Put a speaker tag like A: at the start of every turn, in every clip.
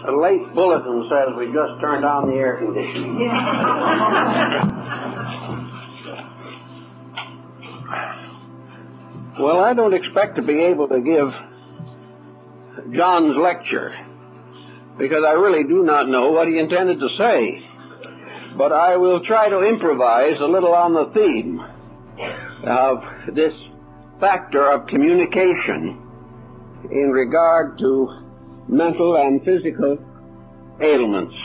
A: A late bulletin says we just turned on the air conditioning. Well, I don't expect to be able to give John's lecture, because I really do not know what he intended to say. But I will try to improvise a little on the theme of this factor of communication in regard to mental and physical ailments.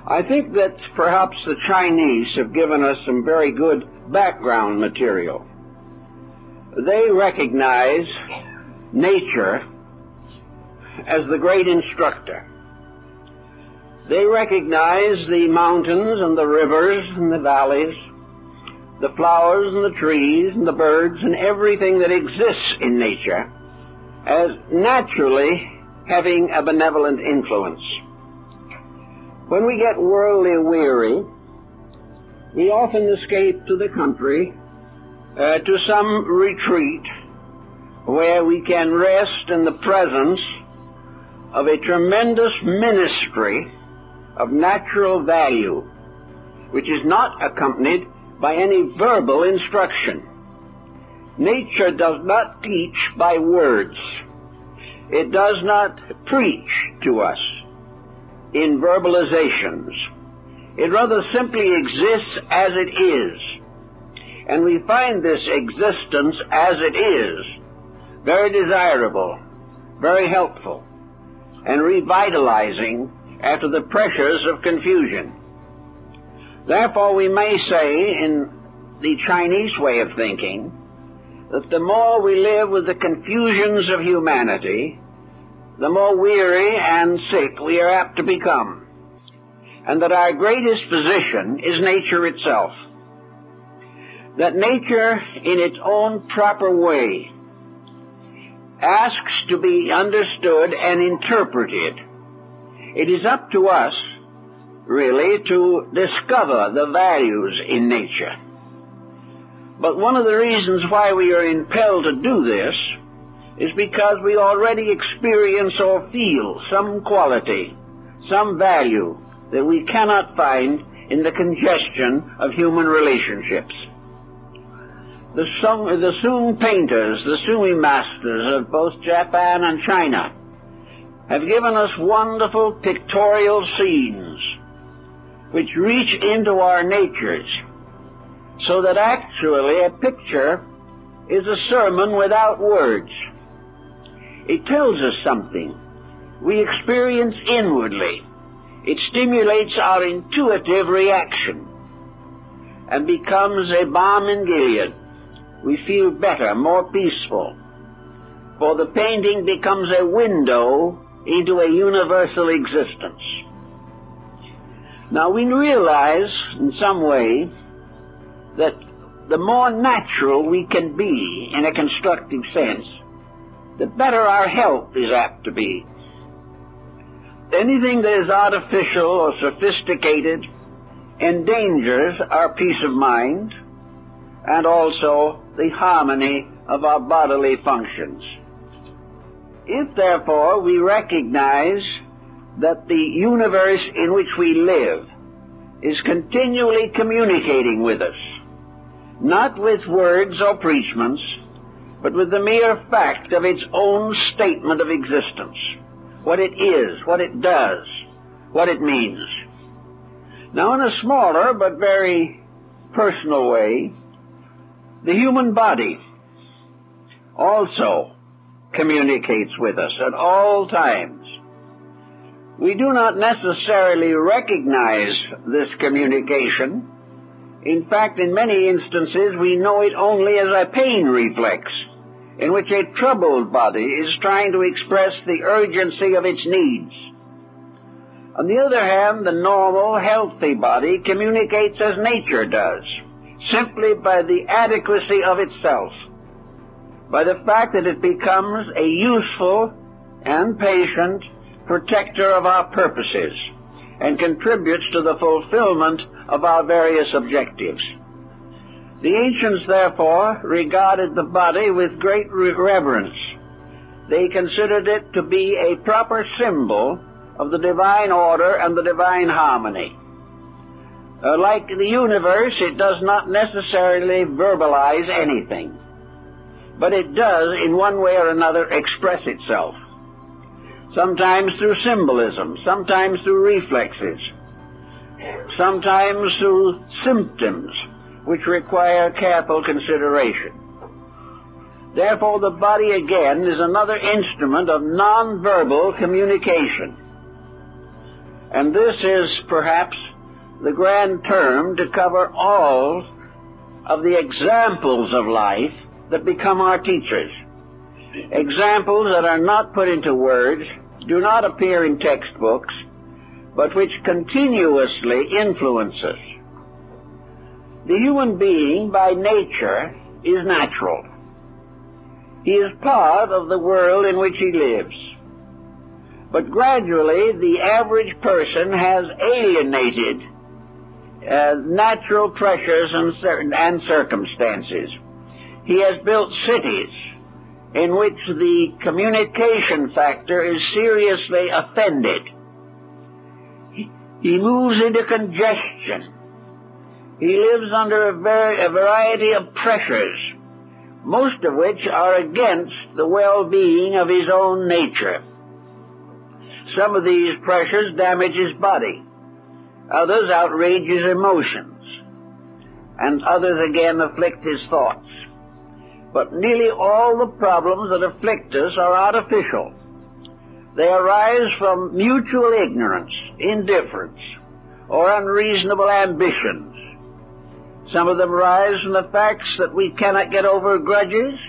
A: I think that perhaps the Chinese have given us some very good background material. They recognize nature as the great instructor. They recognize the mountains and the rivers and the valleys, the flowers and the trees and the birds and everything that exists in nature as naturally having a benevolent influence. When we get worldly weary, we often escape to the country, to some retreat where we can rest in the presence of a tremendous ministry of natural value, which is not accompanied by any verbal instruction. Nature does not teach by words. It does not preach to us in verbalizations. It rather simply exists as it is. And we find this existence as it is very desirable, very helpful, and revitalizing after the pressures of confusion. Therefore, we may say, in the Chinese way of thinking, that the more we live with the confusions of humanity, the more weary and sick we are apt to become, and that our greatest physician is nature itself. That nature, in its own proper way, asks to be understood and interpreted. It is up to us, really, to discover the values in nature. But one of the reasons why we are impelled to do this is because we already experience or feel some quality, some value that we cannot find in the congestion of human relationships. The Sung painters, the Sumi masters of both Japan and China, have given us wonderful pictorial scenes which reach into our natures, so that actually a picture is a sermon without words. It tells us something we experience inwardly. It stimulates our intuitive reaction and becomes a balm in Gilead. We feel better, more peaceful, for the painting becomes a window into a universal existence. Now we realize in some way that the more natural we can be in a constructive sense, the better our health is apt to be. Anything that is artificial or sophisticated endangers our peace of mind and also the harmony of our bodily functions. If, therefore, we recognize that the universe in which we live is continually communicating with us, not with words or preachments, but with the mere fact of its own statement of existence, what it is, what it does, what it means. Now, in a smaller but very personal way, the human body also communicates with us at all times. We do not necessarily recognize this communication. In fact, in many instances, we know it only as a pain reflex, in which a troubled body is trying to express the urgency of its needs. On the other hand, the normal, healthy body communicates as nature does, simply by the adequacy of itself, by the fact that it becomes a useful and patient protector of our purposes and contributes to the fulfillment of our various objectives. The ancients, therefore, regarded the body with great reverence. They considered it to be a proper symbol of the divine order and the divine harmony. Like the universe, it does not necessarily verbalize anything, but it does, in one way or another, express itself. Sometimes through symbolism, sometimes through reflexes, sometimes through symptoms which require careful consideration. Therefore, the body again is another instrument of nonverbal communication. And this is perhaps the grand term to cover all of the examples of life that become our teachers. Examples that are not put into words, do not appear in textbooks, but which continuously influence us. The human being, by nature, is natural. He is part of the world in which he lives. But gradually, the average person has alienated natural pressures and circumstances. He has built cities in which the communication factor is seriously offended. He moves into congestion. He lives under a variety of pressures, most of which are against the well-being of his own nature. Some of these pressures damage his body. Others outrage his emotions. And others again afflict his thoughts. But nearly all the problems that afflict us are artificial. They arise from mutual ignorance, indifference, or unreasonable ambitions. Some of them arise from the facts that we cannot get over grudges,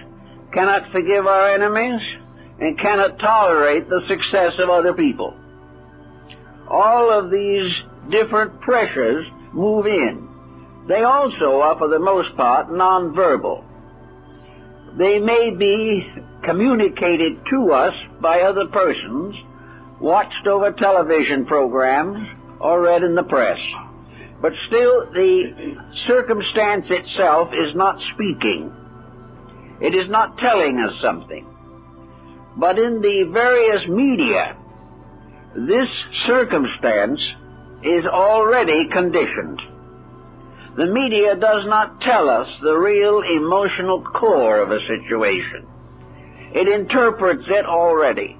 A: cannot forgive our enemies, and cannot tolerate the success of other people. All of these different pressures move in. They also are, for the most part, nonverbal. They may be communicated to us by other persons, watched over television programs, or read in the press. But still, the circumstance itself is not speaking. It is not telling us something. But in the various media, this circumstance is already conditioned. The media does not tell us the real emotional core of a situation. It interprets it already,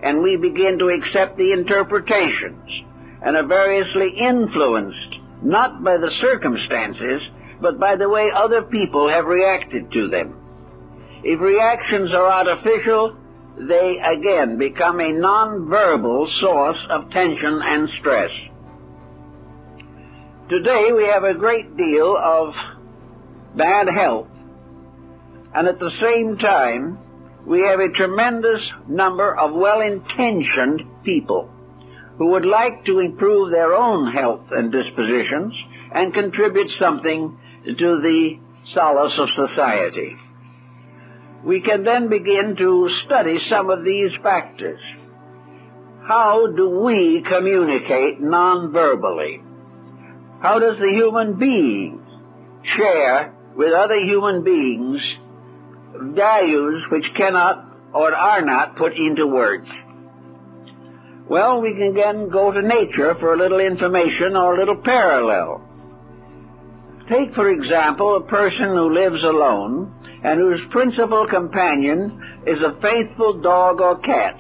A: and we begin to accept the interpretations and are variously influenced, not by the circumstances, but by the way other people have reacted to them. If reactions are artificial, they again become a non-verbal source of tension and stress. Today we have a great deal of bad health, and at the same time we have a tremendous number of well-intentioned people who would like to improve their own health and dispositions and contribute something to the solace of society. We can then begin to study some of these factors. How do we communicate non-verbally? How does the human being share with other human beings values which cannot or are not put into words? Well, we can again go to nature for a little information or a little parallel. Take, for example, a person who lives alone and whose principal companion is a faithful dog or cat.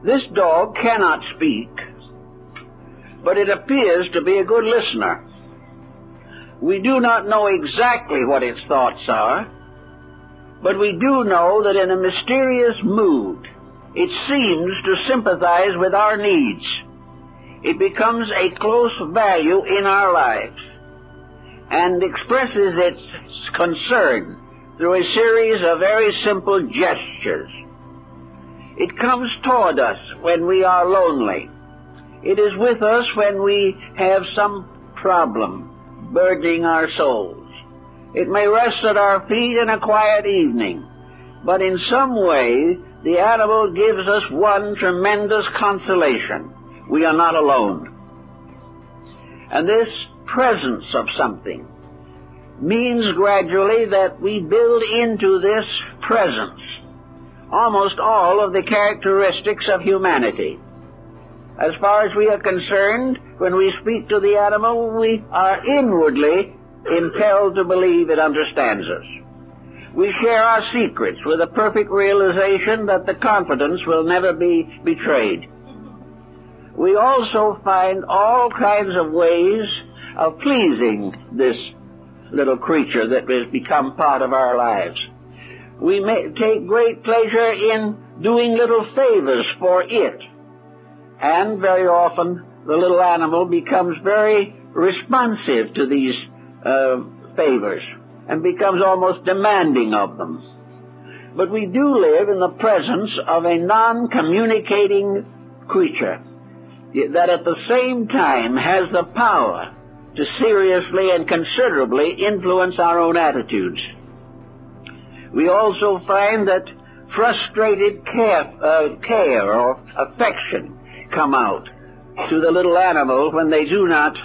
A: This dog cannot speak, but it appears to be a good listener. We do not know exactly what its thoughts are, but we do know that in a mysterious mood, it seems to sympathize with our needs. It becomes a close value in our lives and expresses its concern through a series of very simple gestures. It comes toward us when we are lonely. It is with us when we have some problem burdening our souls. It may rest at our feet in a quiet evening, but in some way the animal gives us one tremendous consolation. We are not alone. And this presence of something means gradually that we build into this presence almost all of the characteristics of humanity. As far as we are concerned, when we speak to the animal, we are inwardly impelled to believe it understands us. We share our secrets with a perfect realization that the confidence will never be betrayed. We also find all kinds of ways of pleasing this little creature that has become part of our lives. We may take great pleasure in doing little favors for it. And very often the little animal becomes very responsive to these favors and becomes almost demanding of them. But we do live in the presence of a non-communicating creature that at the same time has the power to seriously and considerably influence our own attitudes. We also find that frustrated care or affection come out to the little animal when they do not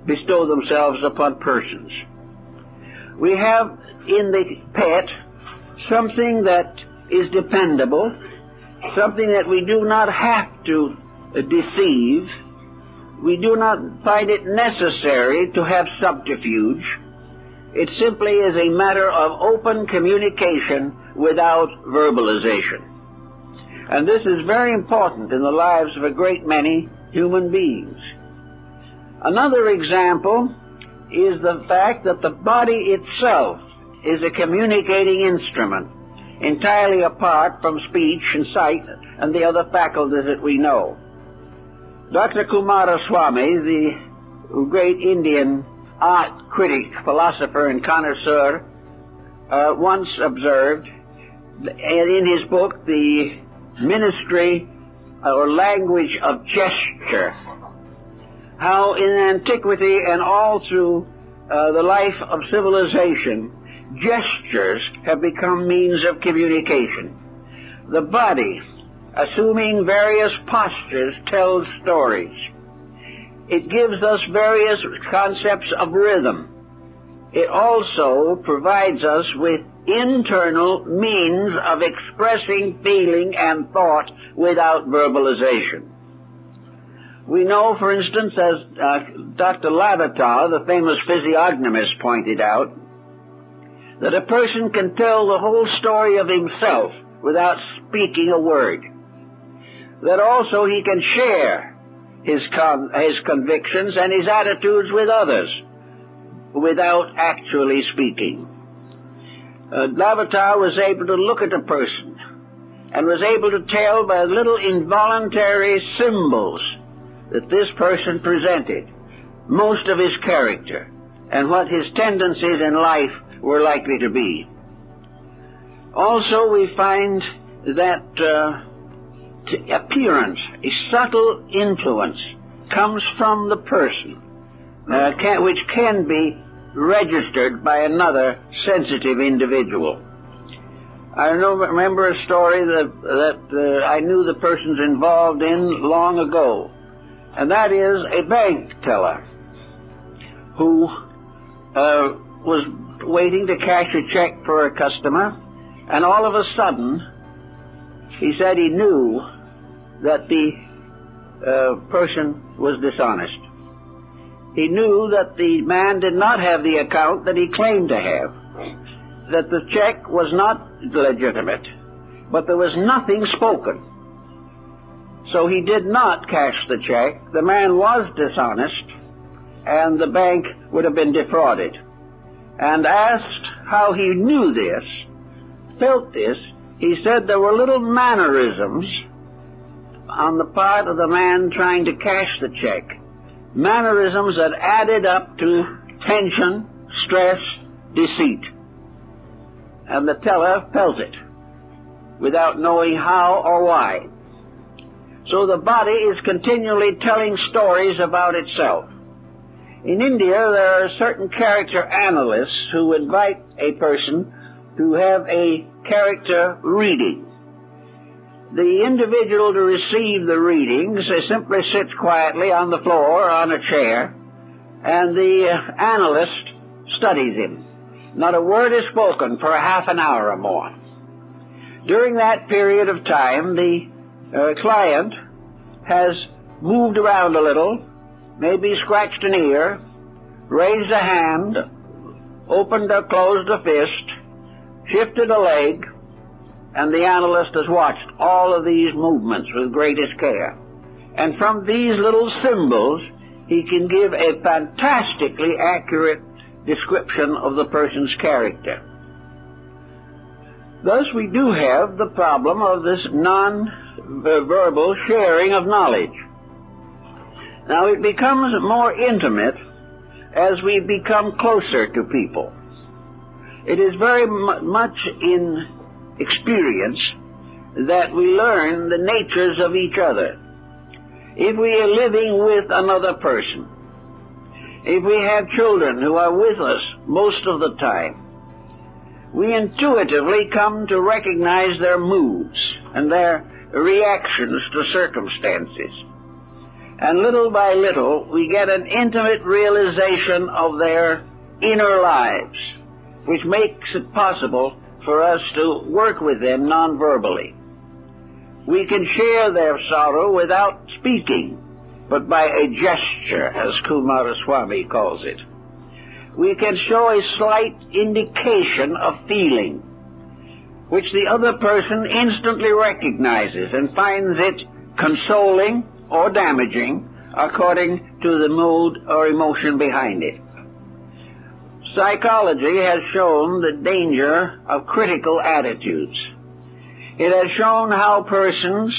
A: bestow themselves upon persons. We have in the pet something that is dependable, something that we do not have to deceive. We do not find it necessary to have subterfuge. It simply is a matter of open communication without verbalization. And this is very important in the lives of a great many human beings. Another example is the fact that the body itself is a communicating instrument, entirely apart from speech and sight and the other faculties that we know. Dr. Kumaraswamy, the great Indian art critic, philosopher, and connoisseur, once observed in his book, The Ministry or Language of Gesture, how in antiquity and all through the life of civilization, gestures have become means of communication. The body, assuming various postures, tells stories. It gives us various concepts of rhythm. It also provides us with internal means of expressing feeling and thought without verbalization. We know, for instance, as Dr. Lavater, the famous physiognomist, pointed out, that a person can tell the whole story of himself without speaking a word. That also he can share his convictions and his attitudes with others without actually speaking. Lavater was able to look at a person and was able to tell by little involuntary symbols that this person presented most of his character and what his tendencies in life were likely to be. Also, we find that appearance, a subtle influence, comes from the person, which can be registered by another sensitive individual. I remember a story that I knew the persons involved in long ago, and that is a bank teller who was waiting to cash a check for a customer, and all of a sudden he said he knew that the person was dishonest. He knew that the man did not have the account that he claimed to have, that the check was not legitimate, but there was nothing spoken. So he did not cash the check. The man was dishonest, and the bank would have been defrauded. And asked how he knew this, felt this, he said there were little mannerisms on the part of the man trying to cash the check, mannerisms that added up to tension, stress, deceit. And the teller felt it without knowing how or why. So the body is continually telling stories about itself. In India, there are certain character analysts who invite a person to have a character reading. The individual to receive the readings simply sits quietly on the floor or on a chair, and the analyst studies him. Not a word is spoken for a half an hour or more. During that period of time, the client has moved around a little, maybe scratched an ear, raised a hand, opened or closed a fist, shifted a leg, and the analyst has watched all of these movements with greatest care. And from these little symbols, he can give a fantastically accurate description of the person's character. Thus, we do have the problem of this non-verbal sharing of knowledge. Now, it becomes more intimate as we become closer to people. It is very much in experience that we learn the natures of each other. If we are living with another person, if we have children who are with us most of the time, we intuitively come to recognize their moods and their reactions to circumstances. And little by little, we get an intimate realization of their inner lives, which makes it possible for us to work with them non-verbally. We can share their sorrow without speaking, but by a gesture, as Kumaraswamy calls it. We can show a slight indication of feeling, which the other person instantly recognizes and finds it consoling or damaging according to the mood or emotion behind it. Psychology has shown the danger of critical attitudes. It has shown how persons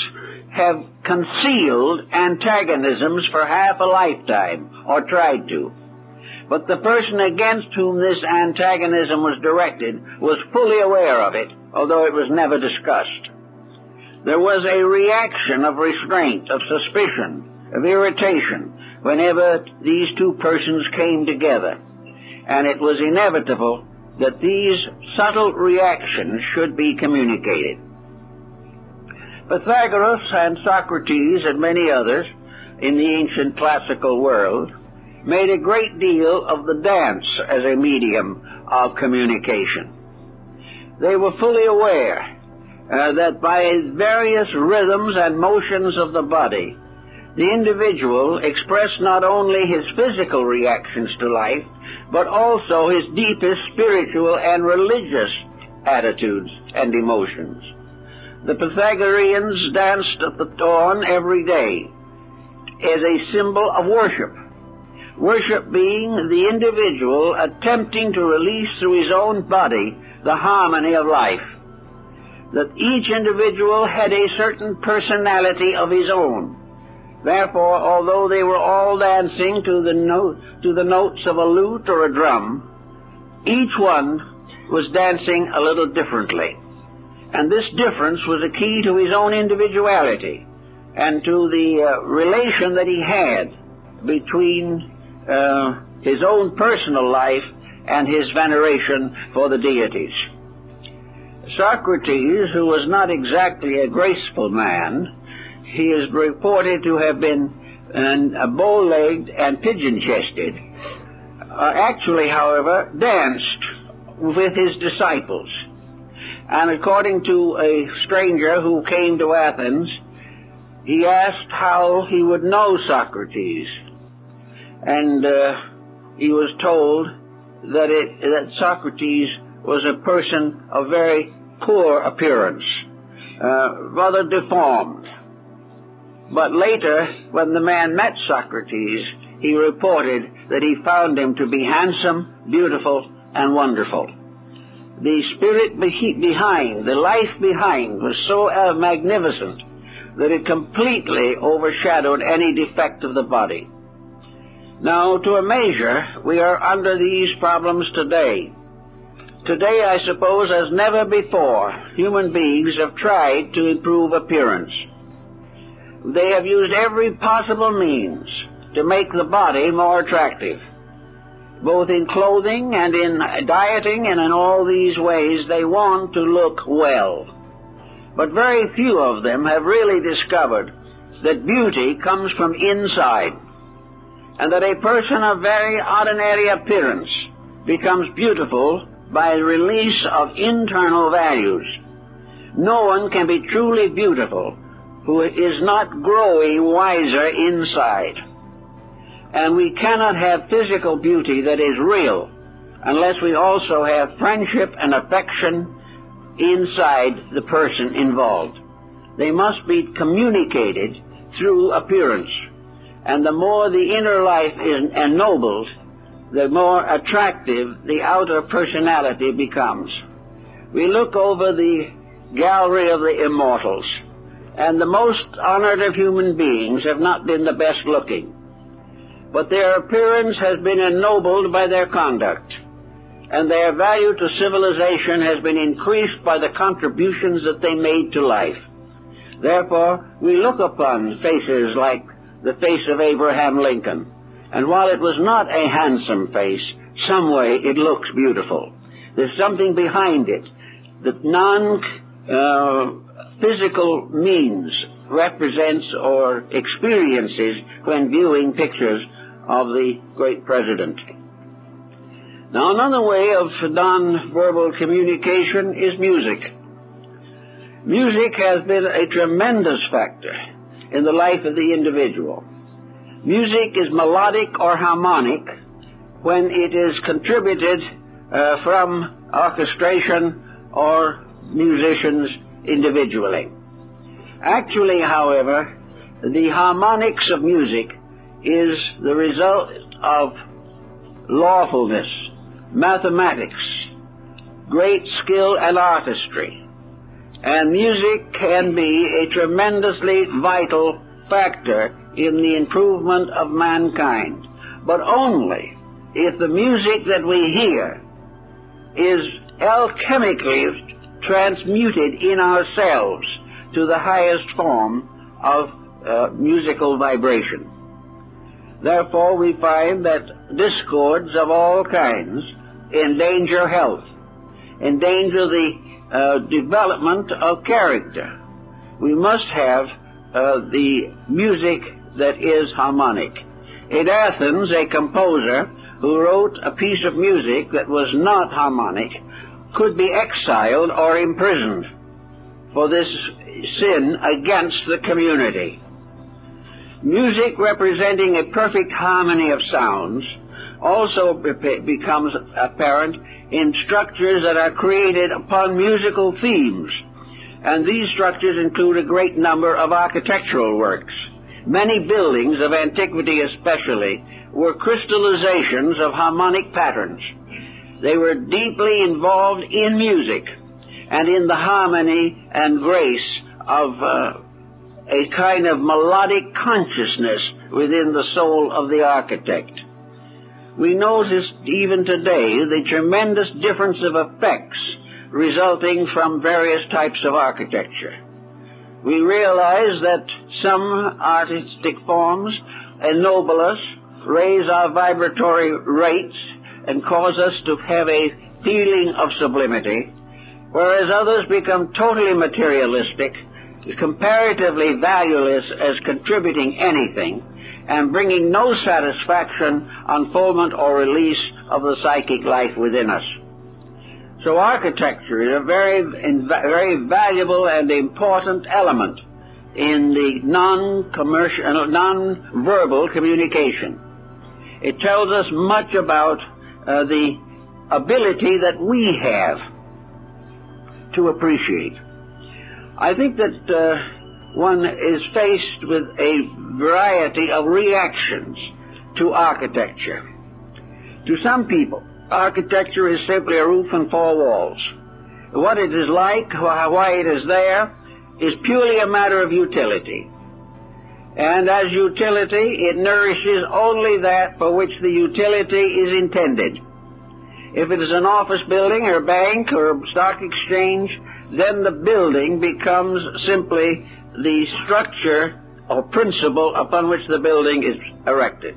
A: have concealed antagonisms for half a lifetime, or tried to. But the person against whom this antagonism was directed was fully aware of it, although it was never discussed. There was a reaction of restraint, of suspicion, of irritation, whenever these two persons came together. And it was inevitable that these subtle reactions should be communicated. Pythagoras and Socrates and many others in the ancient classical world made a great deal of the dance as a medium of communication. They were fully aware that by various rhythms and motions of the body, the individual expressed not only his physical reactions to life, but also his deepest spiritual and religious attitudes and emotions. The Pythagoreans danced at the dawn every day as a symbol of worship. Worship being the individual attempting to release through his own body the harmony of life. That each individual had a certain personality of his own. Therefore, although they were all dancing to the notes of a lute or a drum, each one was dancing a little differently. And this difference was a key to his own individuality and to the relation that he had between his own personal life and his veneration for the deities. Socrates, who was not exactly a graceful man, he is reported to have been bow-legged and pigeon-chested, actually, however, danced with his disciples. And according to a stranger who came to Athens, he asked how he would know Socrates. And he was told that Socrates was a person of very poor appearance, rather deformed. But later, when the man met Socrates, he reported that he found him to be handsome, beautiful, and wonderful. The spirit behind, the life behind, was so magnificent that it completely overshadowed any defect of the body. Now, to a measure, we are under these problems today. Today, I suppose, as never before, human beings have tried to improve appearance. They have used every possible means to make the body more attractive. Both in clothing and in dieting and in all these ways, they want to look well. But very few of them have really discovered that beauty comes from inside, and that a person of very ordinary appearance becomes beautiful by the release of internal values. No one can be truly beautiful who is not growing wiser inside. And we cannot have physical beauty that is real unless we also have friendship and affection inside the person involved. They must be communicated through appearance. And the more the inner life is ennobled, the more attractive the outer personality becomes. We look over the gallery of the immortals, and the most honored of human beings have not been the best looking, but their appearance has been ennobled by their conduct, and their value to civilization has been increased by the contributions that they made to life. Therefore, we look upon faces like the face of Abraham Lincoln, and while it was not a handsome face, some way it looks beautiful. There's something behind it that non-physical means represents or experiences when viewing pictures of the great president. Now, another way of non-verbal communication is music. Music has been a tremendous factor in the life of the individual. Music is melodic or harmonic when it is contributed from orchestration or musicians individually. Actually, however, the harmonics of music is the result of lawfulness, mathematics, great skill and artistry. And music can be a tremendously vital factor in the improvement of mankind, but only if the music that we hear is alchemically transmuted in ourselves to the highest form of musical vibration. Therefore, we find that discords of all kinds endanger health, endanger the development of character. We must have the music that is harmonic. In Athens, a composer who wrote a piece of music that was not harmonic could be exiled or imprisoned for this sin against the community. Music representing a perfect harmony of sounds also becomes apparent in structures that are created upon musical themes, and these structures include a great number of architectural works. Many buildings of antiquity especially were crystallizations of harmonic patterns. They were deeply involved in music and in the harmony and grace of a kind of melodic consciousness within the soul of the architect. We notice even today the tremendous difference of effects resulting from various types of architecture. We realize that some artistic forms ennoble us, raise our vibratory rates, and cause us to have a feeling of sublimity, whereas others become totally materialistic, comparatively valueless as contributing anything, and bringing no satisfaction, unfoldment, or release of the psychic life within us. So architecture is a very valuable and important element in the non-verbal communication. It tells us much about the ability that we have to appreciate. I think that one is faced with a variety of reactions to architecture. To some people, architecture is simply a roof and four walls. What it is like, why it is there, is purely a matter of utility. And as utility, it nourishes only that for which the utility is intended. If it is an office building or a bank or a stock exchange, then the building becomes simply the structure or principle upon which the building is erected.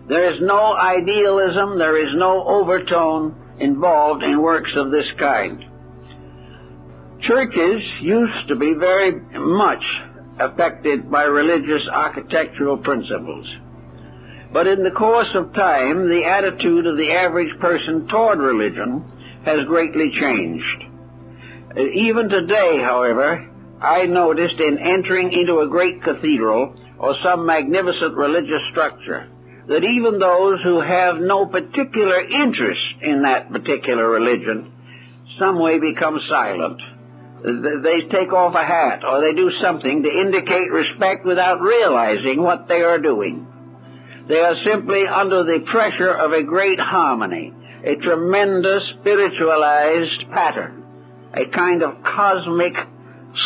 A: There is no idealism, there is no overtone involved in works of this kind. Churches used to be very much affected by religious architectural principles. But in the course of time, the attitude of the average person toward religion has greatly changed. Even today, however, I noticed in entering into a great cathedral or some magnificent religious structure that even those who have no particular interest in that particular religion some way become silent. They take off a hat or they do something to indicate respect without realizing what they are doing. They are simply under the pressure of a great harmony, a tremendous spiritualized pattern, a kind of cosmic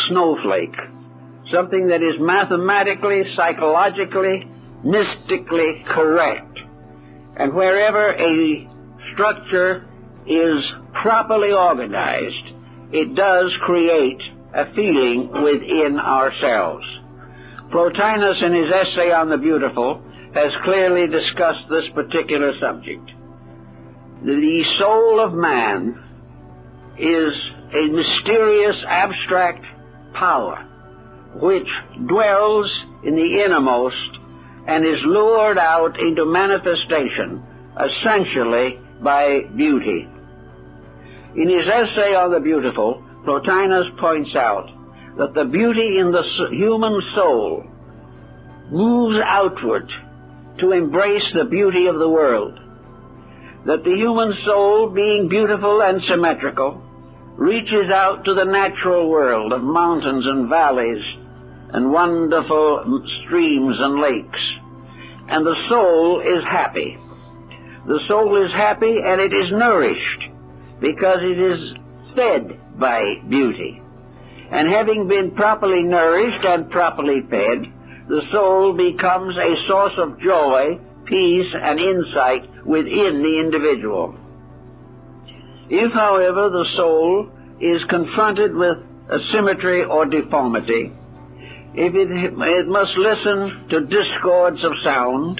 A: snowflake, something that is mathematically, psychologically, mystically correct. And wherever a structure is properly organized, it does create a feeling within ourselves. Plotinus, in his essay on the beautiful, has clearly discussed this particular subject. The soul of man is a mysterious, abstract power which dwells in the innermost and is lured out into manifestation essentially by beauty. In his essay on the beautiful, Plotinus points out that the beauty in the human soul moves outward to embrace the beauty of the world, that the human soul, being beautiful and symmetrical, reaches out to the natural world of mountains and valleys and wonderful streams and lakes, and the soul is happy. The soul is happy and it is nourished because it is fed by beauty. And having been properly nourished and properly fed, the soul becomes a source of joy, peace, and insight within the individual. If, however, the soul is confronted with asymmetry or deformity, if it must listen to discords of sound,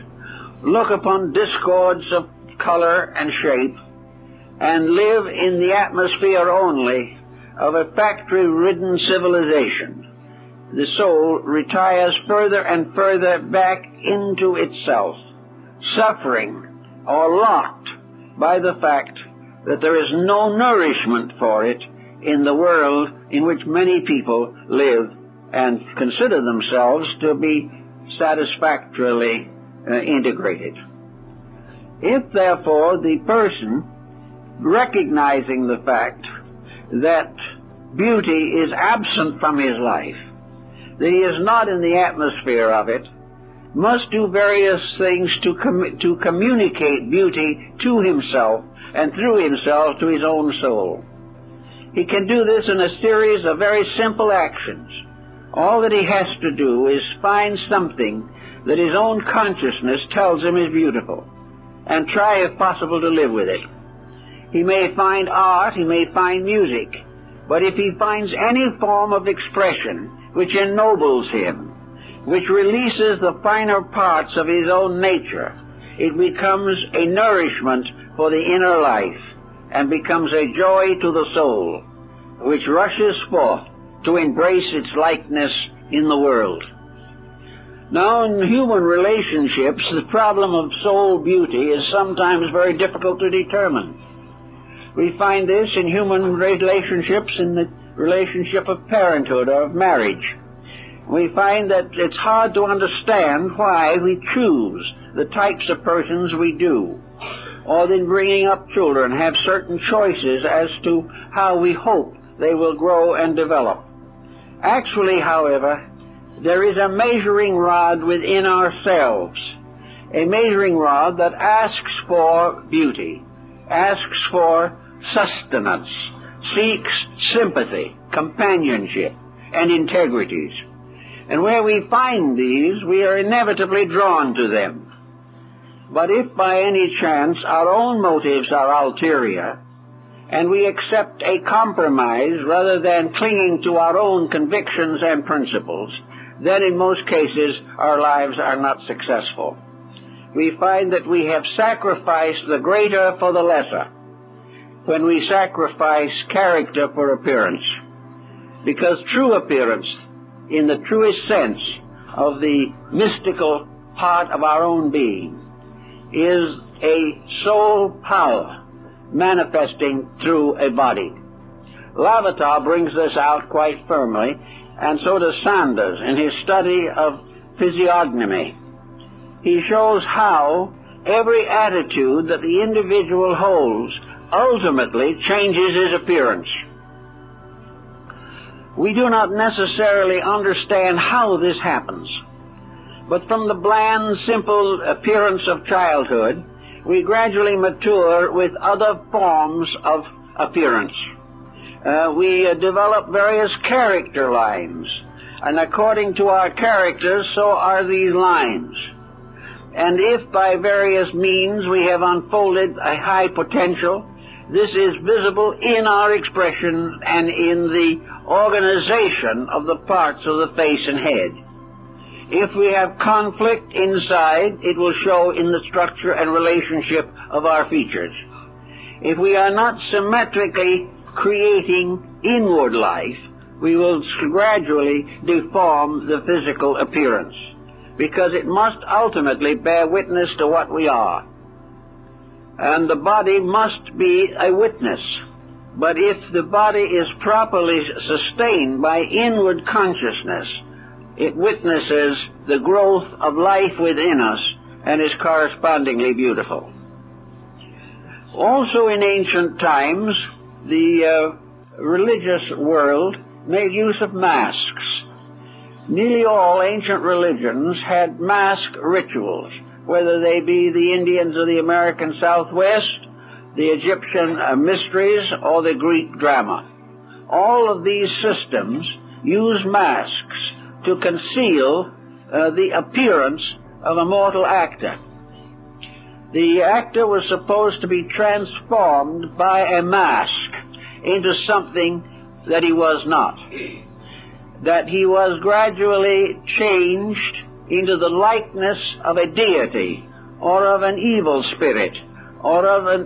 A: look upon discords of color and shape, and live in the atmosphere only of a factory-ridden civilization, the soul retires further and further back into itself, suffering or locked by the fact that there is no nourishment for it in the world in which many people live and consider themselves to be satisfactorily integrated. If, therefore, the person, recognizing the fact that beauty is absent from his life, that he is not in the atmosphere of it, must do various things to communicate beauty to himself and through himself to his own soul. He can do this in a series of very simple actions. All that he has to do is find something that his own consciousness tells him is beautiful, and try, if possible, to live with it. He may find art, he may find music, but if he finds any form of expression which ennobles him, which releases the finer parts of his own nature, it becomes a nourishment for the inner life, and becomes a joy to the soul, which rushes forth to embrace its likeness in the world. Now, in human relationships, the problem of soul beauty is sometimes very difficult to determine. We find this in human relationships, in the relationship of parenthood or of marriage. We find that it's hard to understand why we choose the types of persons we do, or in bringing up children have certain choices as to how we hope they will grow and develop. Actually, however, there is a measuring rod within ourselves, a measuring rod that asks for beauty, asks for sustenance, seeks sympathy, companionship, and integrities. And where we find these, we are inevitably drawn to them. But if by any chance our own motives are ulterior, and we accept a compromise rather than clinging to our own convictions and principles, then in most cases our lives are not successful. We find that we have sacrificed the greater for the lesser when we sacrifice character for appearance, because true appearance, in the truest sense of the mystical part of our own being, is a soul power manifesting through a body. Lavater brings this out quite firmly and so does Sanders in his study of physiognomy. He shows how every attitude that the individual holds ultimately changes his appearance. We do not necessarily understand how this happens, but from the bland, simple appearance of childhood, we gradually mature with other forms of appearance. We develop various character lines, and according to our characters, so are these lines. And if by various means we have unfolded a high potential, this is visible in our expression and in the organization of the parts of the face and head. If we have conflict inside, it will show in the structure and relationship of our features. If we are not symmetrically creating inward life, we will gradually deform the physical appearance, because it must ultimately bear witness to what we are. And the body must be a witness. But if the body is properly sustained by inward consciousness, it witnesses the growth of life within us and is correspondingly beautiful. Also in ancient times, the religious world made use of masks. Nearly all ancient religions had mask rituals, whether they be the Indians of the American Southwest, the Egyptian mysteries, or the Greek drama. All of these systems use masks to conceal the appearance of a mortal actor. The actor was supposed to be transformed by a mask into something that he was not, that he was gradually changed into the likeness of a deity or of an evil spirit or of a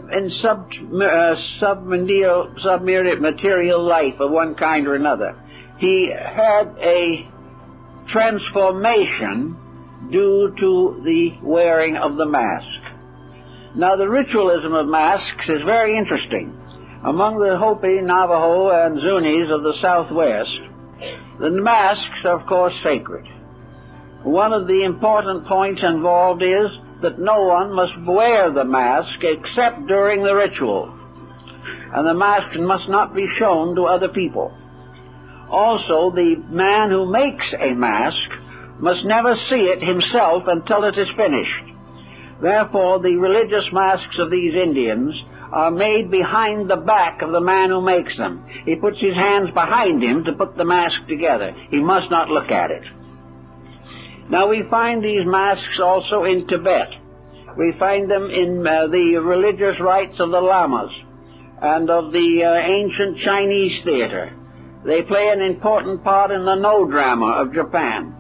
A: submaterial life of one kind or another. He had a transformation due to the wearing of the mask. Now, the ritualism of masks is very interesting. Among the Hopi, Navajo, and Zunis of the Southwest, the masks are, of course, sacred. One of the important points involved is that no one must wear the mask except during the ritual, and the mask must not be shown to other people. Also, the man who makes a mask must never see it himself until it is finished. Therefore, the religious masks of these Indians are made behind the back of the man who makes them. He puts his hands behind him to put the mask together. He must not look at it. Now, we find these masks also in Tibet. We find them in the religious rites of the lamas and of the ancient Chinese theater. They play an important part in the no drama of Japan.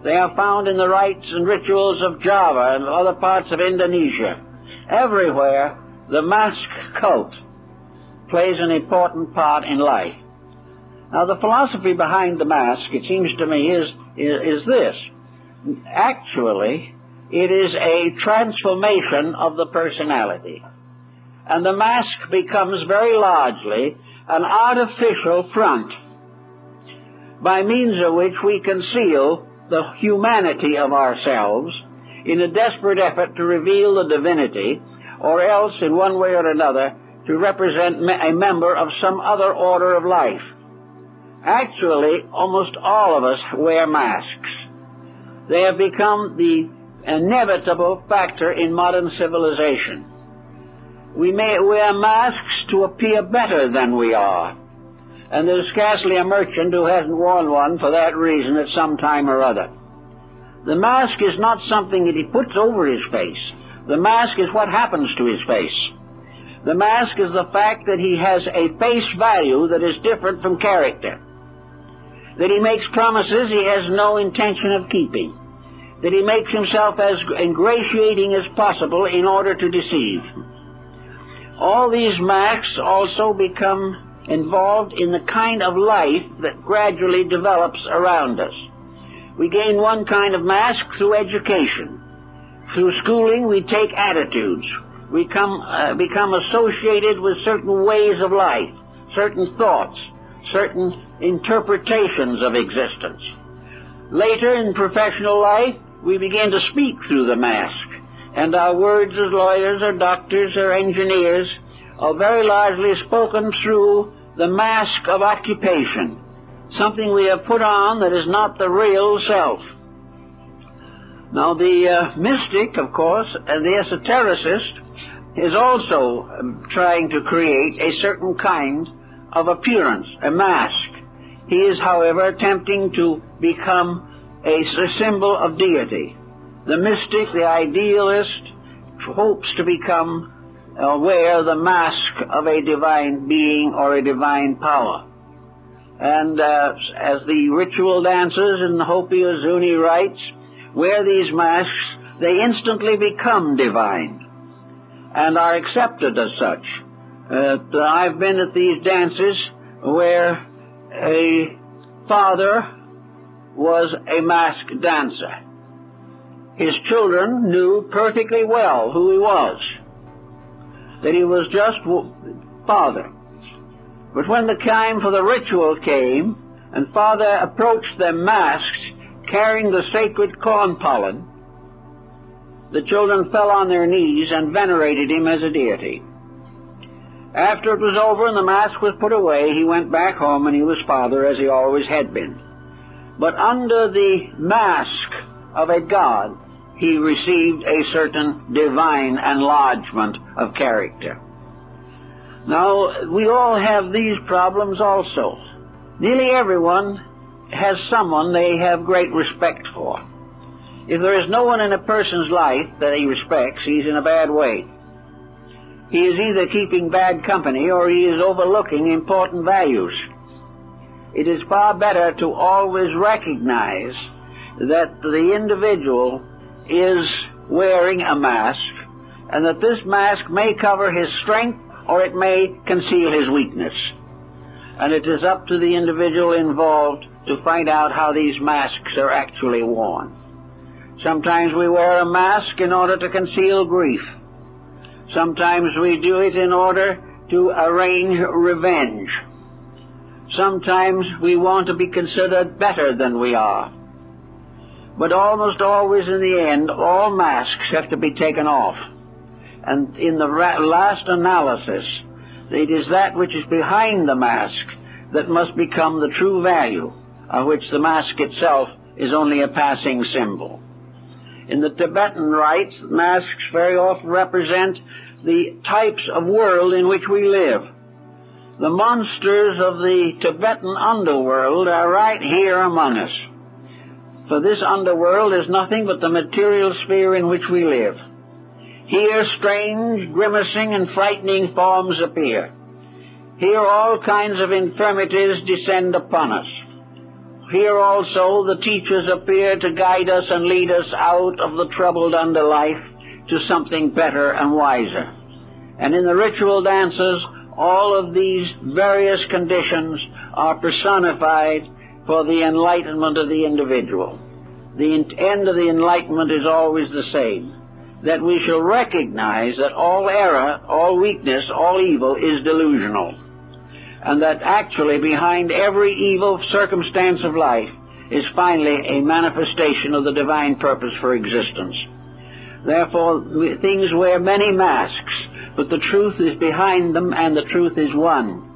A: They are found in the rites and rituals of Java and other parts of Indonesia. Everywhere, the mask cult plays an important part in life. Now, the philosophy behind the mask, it seems to me, is this. Actually, it is a transformation of the personality. And the mask becomes very largely an artificial front, by means of which we conceal the humanity of ourselves in a desperate effort to reveal the divinity, or else, in one way or another, to represent a member of some other order of life. Actually, almost all of us wear masks. They have become the inevitable factor in modern civilization. We may wear masks to appear better than we are, and there's scarcely a merchant who hasn't worn one for that reason at some time or other. The mask is not something that he puts over his face. The mask is what happens to his face. The mask is the fact that he has a face value that is different from character, that he makes promises he has no intention of keeping, that he makes himself as ingratiating as possible in order to deceive. All these masks also become involved in the kind of life that gradually develops around us. We gain one kind of mask through education. Through schooling, we take attitudes. We become associated with certain ways of life, certain thoughts, certain interpretations of existence. Later in professional life, we begin to speak through the mask, and our words as lawyers or doctors or engineers are very largely spoken through the mask of occupation, something we have put on that is not the real self. Now, the mystic, of course, and the esotericist is also trying to create a certain kind of appearance, a mask. He is, however, attempting to become a symbol of deity. The mystic, the idealist, hopes to become wear the mask of a divine being or a divine power. And as the ritual dancers in the Hopi or Zuni rites wear these masks, they instantly become divine and are accepted as such. I've been at these dances where a father was a masked dancer. His children knew perfectly well who he was, that he was just father. But when the time for the ritual came, and father approached them masked, carrying the sacred corn pollen, the children fell on their knees and venerated him as a deity. After it was over and the mask was put away, he went back home and he was father as he always had been. But under the mask of a god, he received a certain divine enlargement of character. Now, we all have these problems also. Nearly everyone has someone they have great respect for. If there is no one in a person's life that he respects, he's in a bad way. He is either keeping bad company or he is overlooking important values. It is far better to always recognize that the individual is wearing a mask, and that this mask may cover his strength or it may conceal his weakness. And it is up to the individual involved to find out how these masks are actually worn. Sometimes we wear a mask in order to conceal grief. Sometimes we do it in order to arrange revenge. Sometimes we want to be considered better than we are. But almost always in the end, all masks have to be taken off. And in the last analysis, it is that which is behind the mask that must become the true value, of which the mask itself is only a passing symbol. In the Tibetan rites, masks very often represent the types of world in which we live. The monsters of the Tibetan underworld are right here among us. For this underworld is nothing but the material sphere in which we live. Here strange, grimacing, and frightening forms appear. Here all kinds of infirmities descend upon us. Here also the teachers appear to guide us and lead us out of the troubled under life to something better and wiser. And in the ritual dances, all of these various conditions are personified for the enlightenment of the individual. The end of the enlightenment is always the same, that we shall recognize that all error, all weakness, all evil is delusional, and that actually behind every evil circumstance of life is finally a manifestation of the divine purpose for existence. Therefore, things wear many masks, but the truth is behind them, and the truth is one,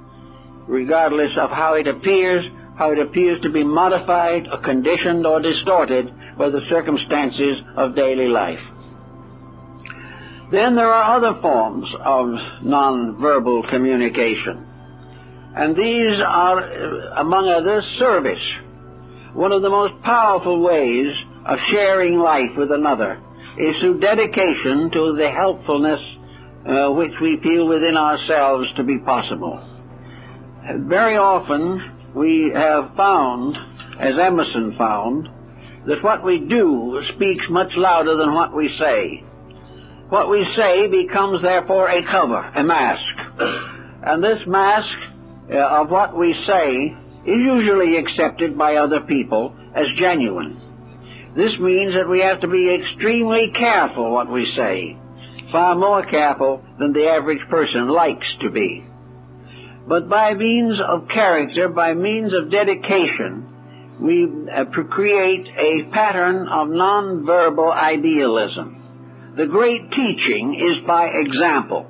A: regardless of how it appears to be modified or conditioned or distorted by the circumstances of daily life. Then there are other forms of non-verbal communication, and these are, among others, service. One of the most powerful ways of sharing life with another is through dedication to the helpfulness which we feel within ourselves to be possible. Very often we have found, as Emerson found, that what we do speaks much louder than what we say. What we say becomes therefore a cover, a mask. And this mask of what we say is usually accepted by other people as genuine. This means that we have to be extremely careful what we say, far more careful than the average person likes to be. but by means of character, by means of dedication, we create a pattern of nonverbal idealism. The great teaching is by example.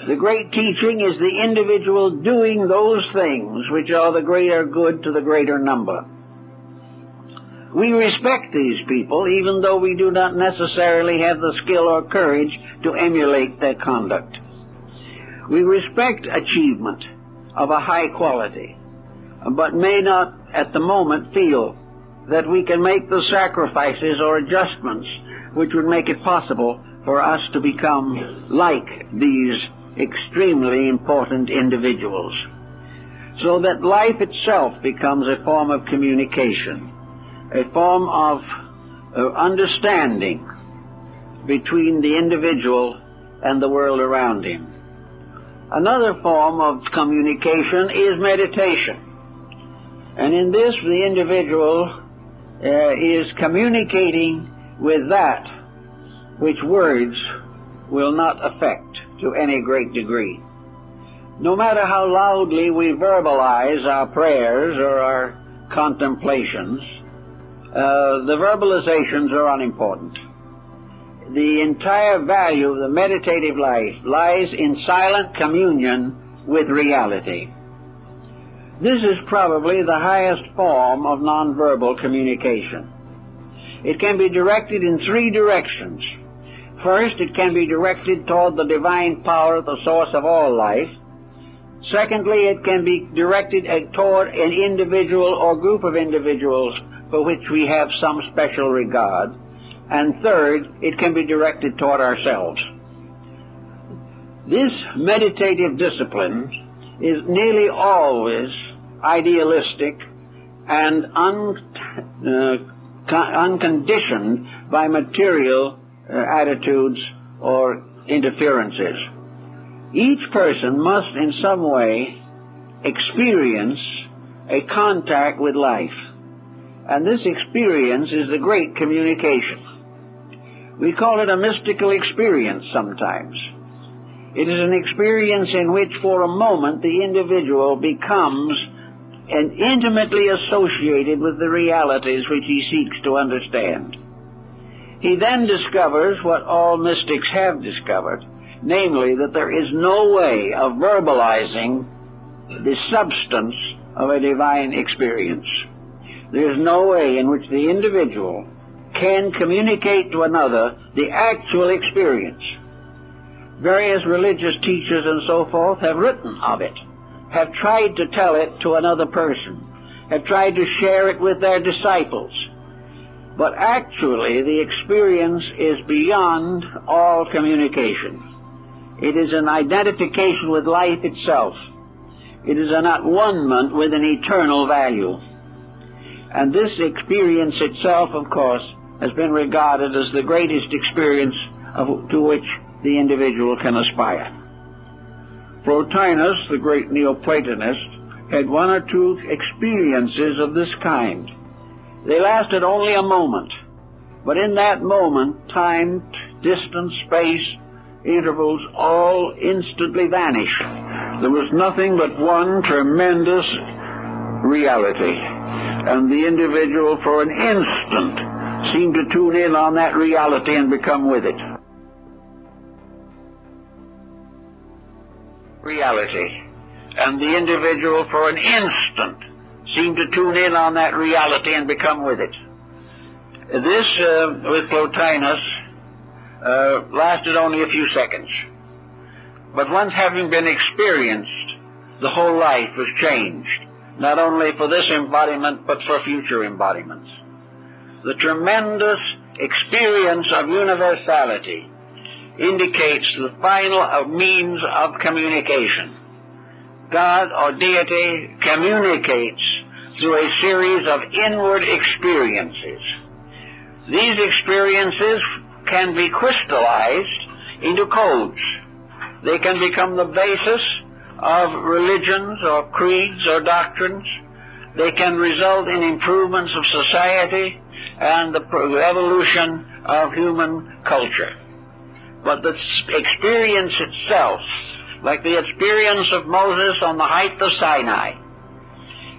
A: The great teaching is the individual doing those things which are the greater good to the greater number. We respect these people even though we do not necessarily have the skill or courage to emulate their conduct. We respect achievement of a high quality, but may not at the moment feel that we can make the sacrifices or adjustments which would make it possible for us to become like these extremely important individuals, so that life itself becomes a form of communication, a form of understanding between the individual and the world around him. Another form of communication is meditation. And in this, the individual is communicating with that which words will not affect to any great degree. No matter how loudly we verbalize our prayers or our contemplations, the verbalizations are unimportant. The entire value of the meditative life lies in silent communion with reality. This is probably the highest form of nonverbal communication. It can be directed in three directions. First, it can be directed toward the divine power, the source of all life. Secondly, it can be directed toward an individual or group of individuals for which we have some special regard. And third, it can be directed toward ourselves. This meditative discipline is nearly always idealistic and unconditioned by material attitudes or interferences. Each person must in some way experience a contact with life, and this experience is the great communication. We call it a mystical experience sometimes. It is an experience in which for a moment the individual becomes intimately associated with the realities which he seeks to understand. He then discovers what all mystics have discovered, namely that there is no way of verbalizing the substance of a divine experience. There is no way in which the individual can communicate to another the actual experience. Various religious teachers and so forth have written of it, have tried to tell it to another person, have tried to share it with their disciples. But actually, the experience is beyond all communication. It is an identification with life itself. It is an at-one-ment with an eternal value. And this experience itself, of course, has been regarded as the greatest experience to which the individual can aspire. Plotinus, the great Neoplatonist, had one or two experiences of this kind. They lasted only a moment, but in that moment, time, distance, space, intervals, all instantly vanished. There was nothing but one tremendous reality, and the individual for an instant seemed to tune in on that reality and become with it. Reality. And the individual for an instant seemed to tune in on that reality and become with it. This, with Plotinus, lasted only a few seconds. But once having been experienced, the whole life was changed, not only for this embodiment, but for future embodiments. The tremendous experience of universality indicates the final means of communication. God or deity communicates through a series of inward experiences. These experiences can be crystallized into codes. They can become the basis of religions or creeds or doctrines. They can result in improvements of society and the evolution of human culture. But the experience itself like the experience of Moses on the height of Sinai,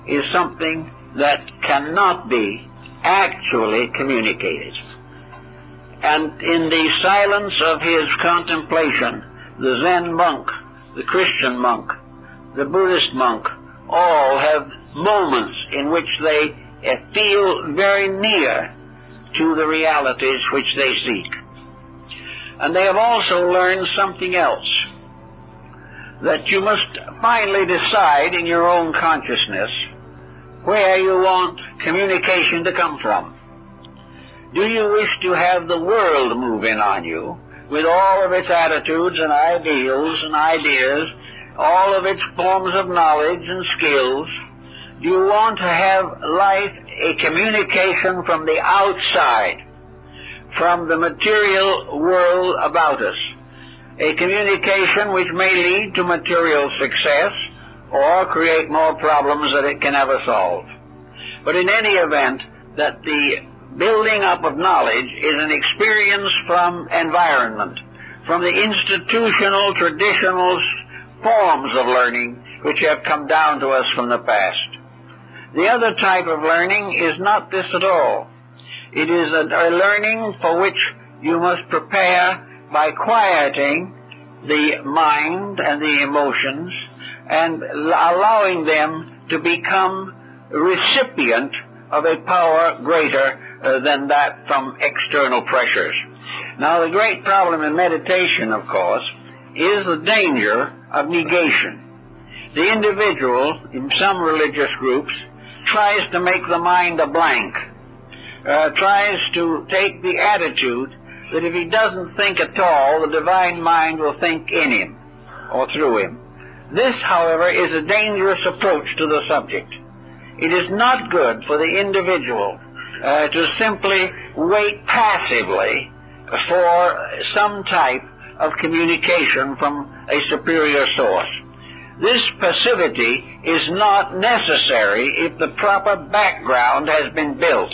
A: is something that cannot be actually communicated. And in the silence of his contemplation, the Zen monk, the Christian monk, the Buddhist monk, all have moments in which they feel very near to the realities which they seek. And they have also learned something else, that you must finally decide in your own consciousness where you want communication to come from. Do you wish to have the world move in on you with all of its attitudes and ideals and ideas, all of its forms of knowledge and skills? Do you want to have life a communication from the outside, from the material world about us, a communication which may lead to material success or create more problems that it can ever solve? But in any event, that the building up of knowledge is an experience from environment, from the institutional, traditional forms of learning which have come down to us from the past. The other type of learning is not this at all. It is a learning for which you must prepare by quieting the mind and the emotions and allowing them to become recipient of a power greater than that from external pressures. Now, the great problem in meditation, of course, is the danger of negation. The individual, in some religious groups, tries to make the mind a blank, tries to take the attitude that if he doesn't think at all, the divine mind will think in him or through him. This, however, is a dangerous approach to the subject. It is not good for the individual to simply wait passively for some type of communication from a superior source. This passivity is not necessary if the proper background has been built.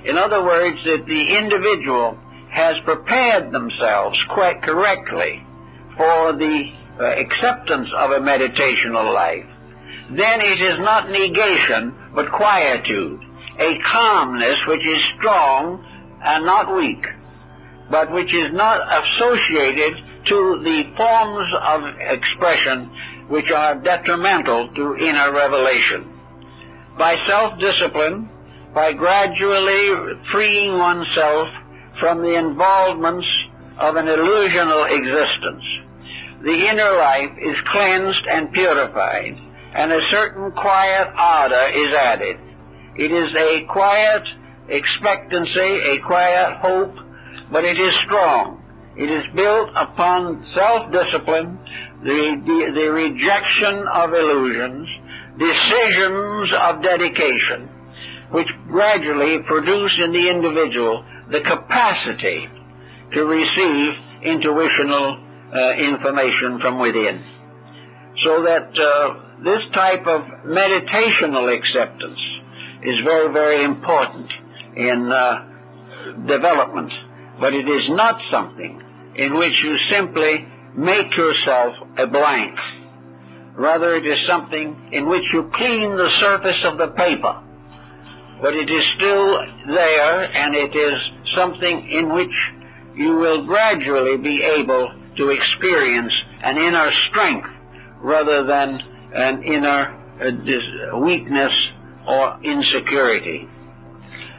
A: In other words, if the individual has prepared themselves quite correctly for the acceptance of a meditational life, then it is not negation, but quietude, a calmness which is strong and not weak, but which is not associated to the forms of expression which are detrimental to inner revelation. By self-discipline, by gradually freeing oneself from the involvements of an illusional existence, the inner life is cleansed and purified, and a certain quiet ardor is added. It is a quiet expectancy, a quiet hope, but it is strong. It is built upon self-discipline, the rejection of illusions, decisions of dedication, which gradually produce in the individual the capacity to receive intuitional information from within. So that this type of meditational acceptance is very, very important in development, but it is not something in which you simply make yourself a blank. Rather, it is something in which you clean the surface of the paper, but it is still there, and it is something in which you will gradually be able to experience an inner strength rather than an inner weakness or insecurity.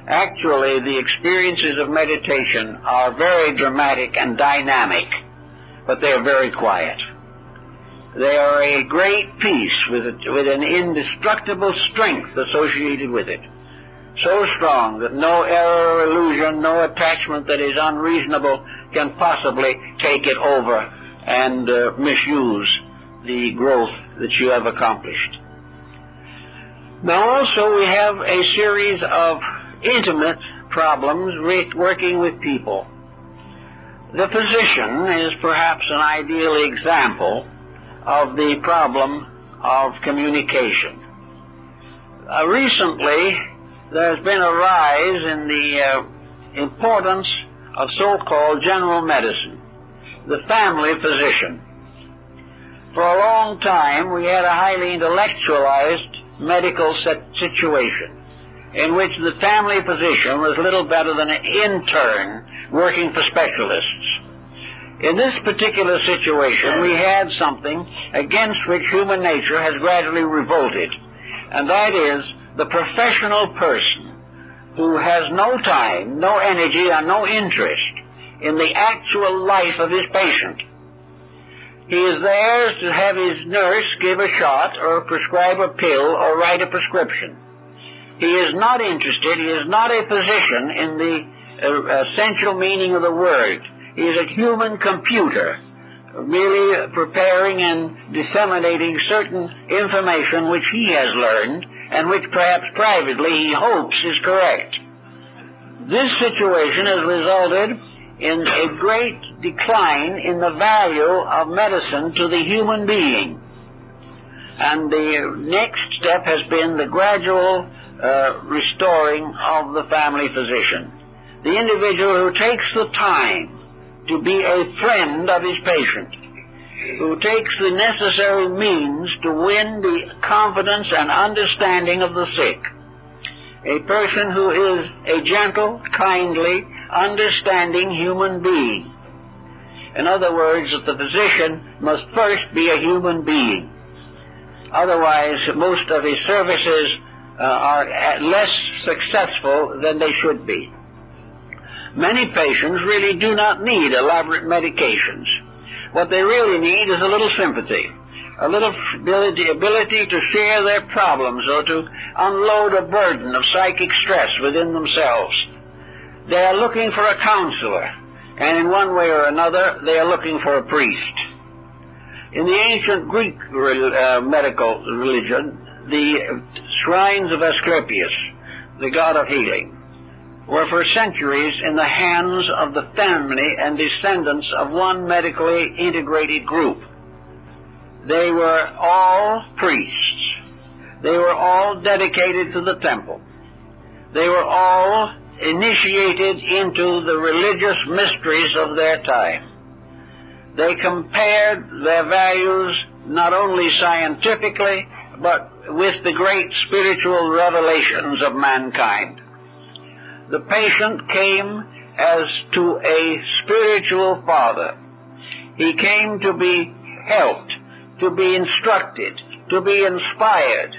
A: Actually, the experiences of meditation are very dramatic and dynamic, but they are very quiet. They are a great peace with an indestructible strength associated with it, so strong that no error or illusion, no attachment that is unreasonable can possibly take it over and misuse the growth that you have accomplished. Now also we have a series of intimate problems working with people. The physician is perhaps an ideal example of the problem of communication. Recently, there's been a rise in the importance of so-called general medicine, the family physician. For a long time, we had a highly intellectualized medical situation in which the family physician was little better than an intern working for specialists. In this particular situation, we had something against which human nature has gradually revolted, and that is the professional person who has no time, no energy, and no interest in the actual life of his patient. He is there to have his nurse give a shot or prescribe a pill or write a prescription. He is not interested, he is not a physician in the essential meaning of the word. He is a human computer, merely preparing and disseminating certain information which he has learned and which perhaps privately he hopes is correct. This situation has resulted in a great decline in the value of medicine to the human being. And the next step has been the gradual restoring of the family physician. The individual who takes the time to be a friend of his patient, who takes the necessary means to win the confidence and understanding of the sick. A person who is a gentle, kindly, understanding human being. In other words, that the physician must first be a human being. Otherwise, most of his services are less successful than they should be. Many patients really do not need elaborate medications. What they really need is a little sympathy, a little ability to share their problems or to unload a burden of psychic stress within themselves. They are looking for a counselor, and in one way or another, they are looking for a priest. In the ancient Greek medical religion, the shrines of Asclepius, the god of healing, were for centuries in the hands of the family and descendants of one medically integrated group. They were all priests. They were all dedicated to the temple. They were all initiated into the religious mysteries of their time. They compared their values not only scientifically, but with the great spiritual revelations of mankind. The patient came as to a spiritual father. He came to be helped, to be instructed, to be inspired,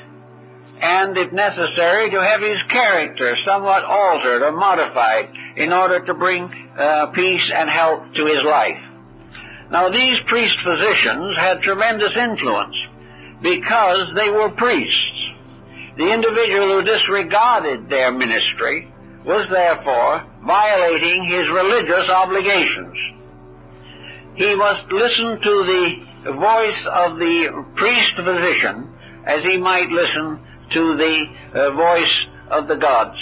A: and, if necessary, to have his character somewhat altered or modified in order to bring peace and health to his life. Now, these priest physicians had tremendous influence because they were priests. The individual who disregarded their ministry was therefore violating his religious obligations. He must listen to the voice of the priest physician as he might listen to the voice of the gods.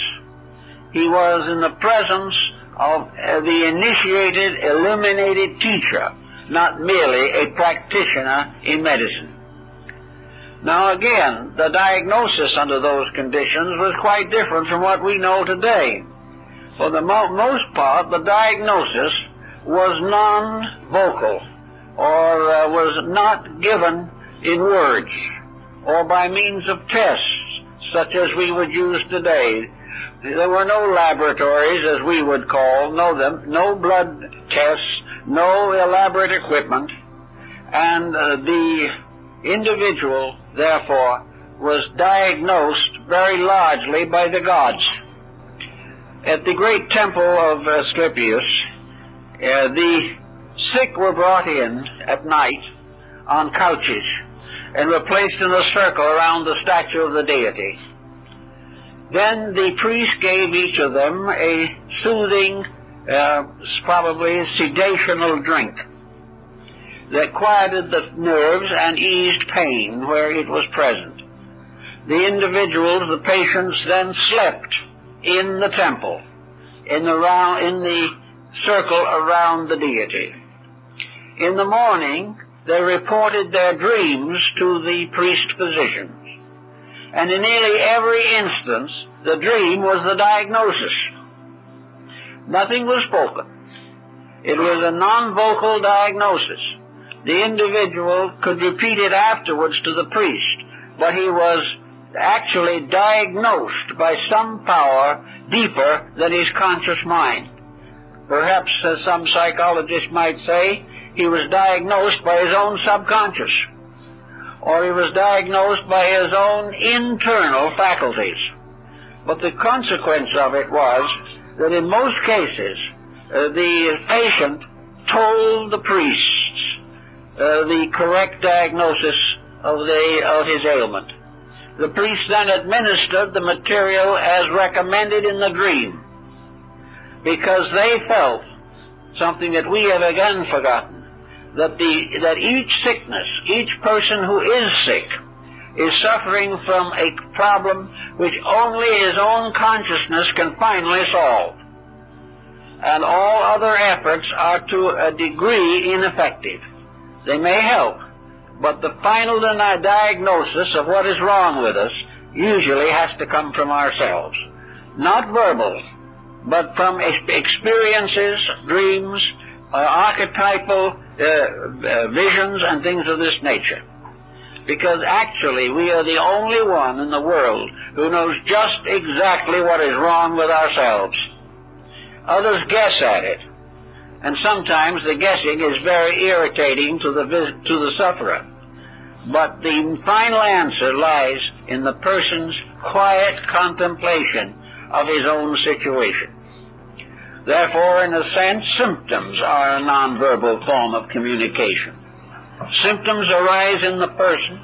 A: He was in the presence of the initiated, illuminated teacher, not merely a practitioner in medicine. Now again, the diagnosis under those conditions was quite different from what we know today. For the most part, the diagnosis was non-vocal, or was not given in words, or by means of tests, such as we would use today. There were no laboratories, as we would know them, no blood tests, no elaborate equipment, and the individual, therefore, was diagnosed very largely by the gods. At the great temple of Asclepius, the sick were brought in at night on couches and were placed in a circle around the statue of the deity. Then the priest gave each of them a soothing, probably sedational drink that quieted the nerves and eased pain where it was present. The individuals, the patients, then slept in the temple, in the circle around the deity. In the morning, they reported their dreams to the priest physicians, and in nearly every instance, the dream was the diagnosis. Nothing was spoken. It was a non-vocal diagnosis. the individual could repeat it afterwards to the priest, but he was actually diagnosed by some power deeper than his conscious mind. Perhaps, as some psychologists might say, he was diagnosed by his own subconscious, or he was diagnosed by his own internal faculties. But the consequence of it was that in most cases, the patient told the priests the correct diagnosis of his ailment. The priest then administered the material as recommended in the dream, because they felt something that we have again forgotten, that each sickness, each person who is sick, is suffering from a problem which only his own consciousness can finally solve. And all other efforts are to a degree ineffective. They may help, but the final diagnosis of what is wrong with us usually has to come from ourselves. Not verbal, but from experiences, dreams, archetypal visions and things of this nature. Because actually we are the only one in the world who knows just exactly what is wrong with ourselves. Others guess at it, and sometimes the guessing is very irritating to the sufferer. But the final answer lies in the person's quiet contemplation of his own situation. Therefore, in a sense, symptoms are a nonverbal form of communication. Symptoms arise in the person,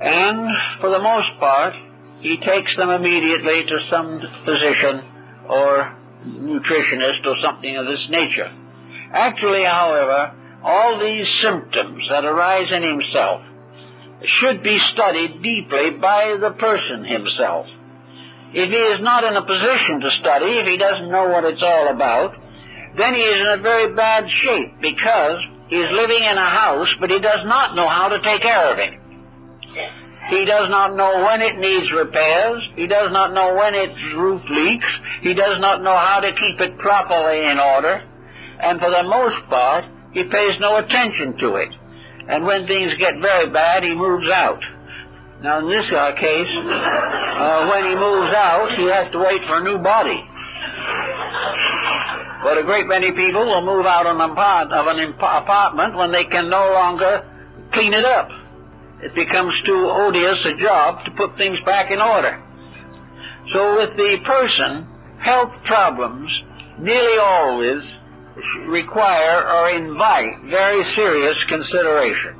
A: and for the most part, he takes them immediately to some physician or nutritionist or something of this nature. Actually, however, all these symptoms that arise in himself should be studied deeply by the person himself. If he is not in a position to study, if he doesn't know what it's all about, then he is in a very bad shape, because he is living in a house, but he does not know how to take care of it. He does not know when it needs repairs. He does not know when its roof leaks. He does not know how to keep it properly in order. And for the most part, he pays no attention to it. And when things get very bad, he moves out. Now, in this case, when he moves out, he has to wait for a new body. But a great many people will move out of an apartment when they can no longer clean it up. It becomes too odious a job to put things back in order. So with the person, health problems nearly always require or invite very serious consideration.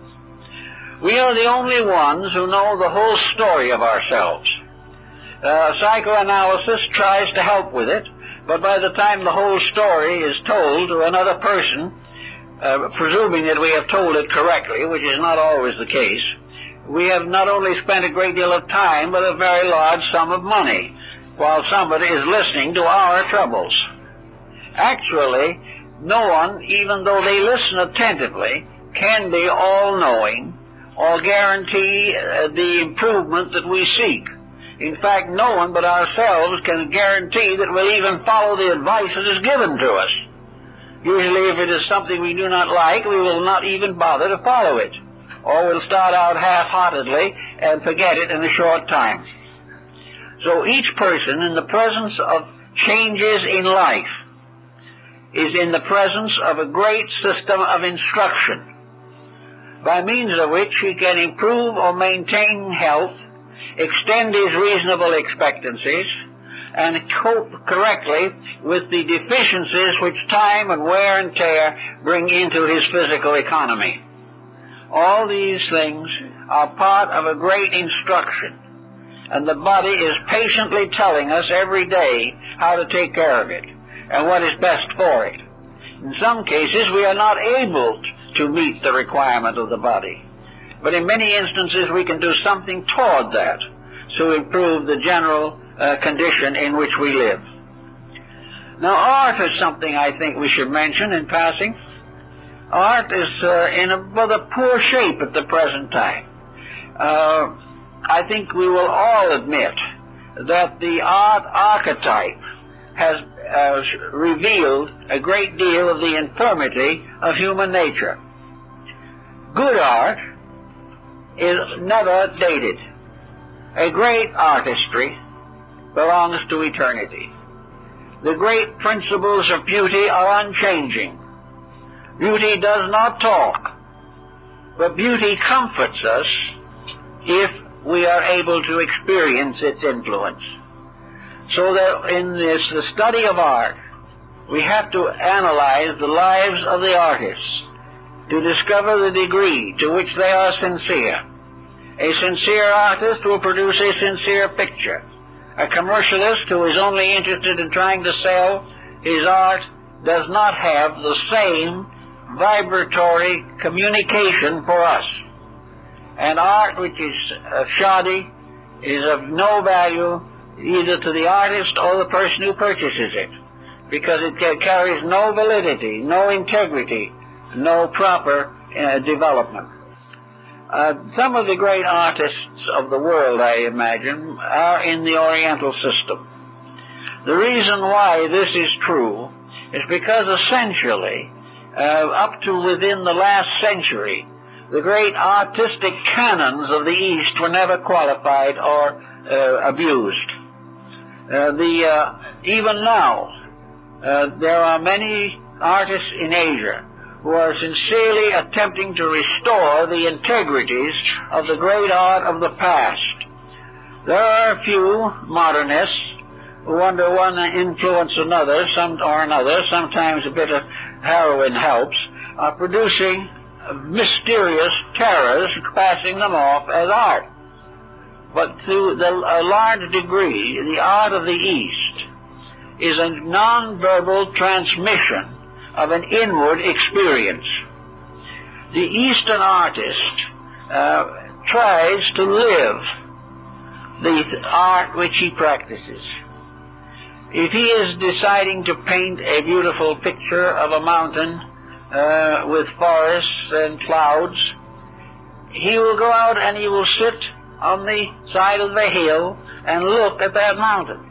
A: We are the only ones who know the whole story of ourselves. Psychoanalysis tries to help with it, but by the time the whole story is told to another person, presuming that we have told it correctly, which is not always the case, we have not only spent a great deal of time, but a very large sum of money, while somebody is listening to our troubles. Actually, no one, even though they listen attentively, can be all-knowing or guarantee the improvement that we seek. In fact, no one but ourselves can guarantee that we'll even follow the advice that is given to us. Usually, if it is something we do not like, we will not even bother to follow it, or we'll start out half-heartedly and forget it in a short time. So each person, in the presence of changes in life, is in the presence of a great system of instruction, by means of which he can improve or maintain health, extend his reasonable expectancies, and cope correctly with the deficiencies which time and wear and tear bring into his physical economy. All these things are part of a great instruction, and the body is patiently telling us every day how to take care of it and what is best for it. In some cases, we are not able to meet the requirement of the body, but in many instances we can do something toward that to improve the general condition in which we live. Now, art is something I think we should mention in passing. Art is in a rather poor shape at the present time. I think we will all admit that the art archetype has revealed a great deal of the infirmity of human nature. good art is never dated. A great artistry belongs to eternity. The great principles of beauty are unchanging. Beauty does not talk, but beauty comforts us if we are able to experience its influence. So that in the study of art, we have to analyze the lives of the artists to discover the degree to which they are sincere. A sincere artist will produce a sincere picture. A commercialist who is only interested in trying to sell his art does not have the same vibratory communication for us. And art which is shoddy is of no value either to the artist or the person who purchases it, because it carries no validity, no integrity, no proper development. Some of the great artists of the world, I imagine, are in the Oriental system. The reason why this is true is because essentially, up to within the last century, the great artistic canons of the East were never qualified or abused. Even now, there are many artists in Asia who are sincerely attempting to restore the integrities of the great art of the past. There are a few modernists who, under one influence or another, sometimes a bit of heroin helps, are producing mysterious terrors, passing them off as art. But to a large degree, the art of the East is a non-verbal transmission of an inward experience. The Eastern artist tries to live the art which he practices. If he is deciding to paint a beautiful picture of a mountain with forests and clouds, he will go out and he will sit on the side of the hill and look at that mountain.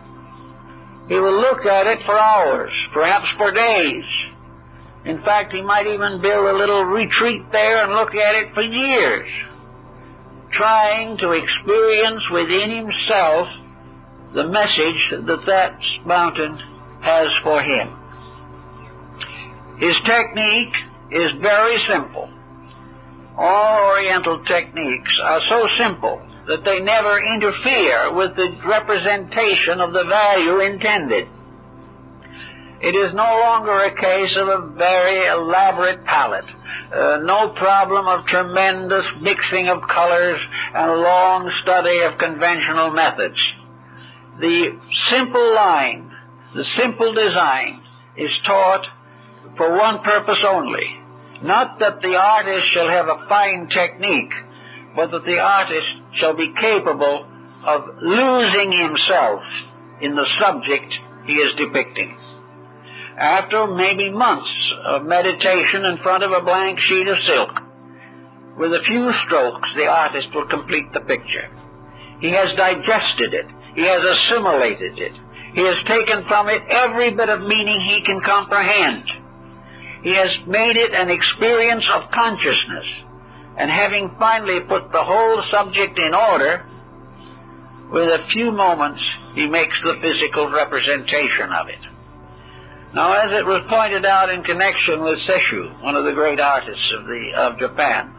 A: He will look at it for hours, perhaps for days. In fact, he might even build a little retreat there and look at it for years, trying to experience within himself the message that that mountain has for him. His technique is very simple. All Oriental techniques are so simple that they never interfere with the representation of the value intended. It is no longer a case of a very elaborate palette, no problem of tremendous mixing of colors and a long study of conventional methods. The simple line, the simple design is taught for one purpose only. Not that the artist shall have a fine technique, but that the artist shall be capable of losing himself in the subject he is depicting. After maybe months of meditation in front of a blank sheet of silk, with a few strokes the artist will complete the picture. He has digested it. He has assimilated it. He has taken from it every bit of meaning he can comprehend. He has made it an experience of consciousness, and having finally put the whole subject in order, with a few moments he makes the physical representation of it. Now, as it was pointed out in connection with Sesshu, one of the great artists of Japan,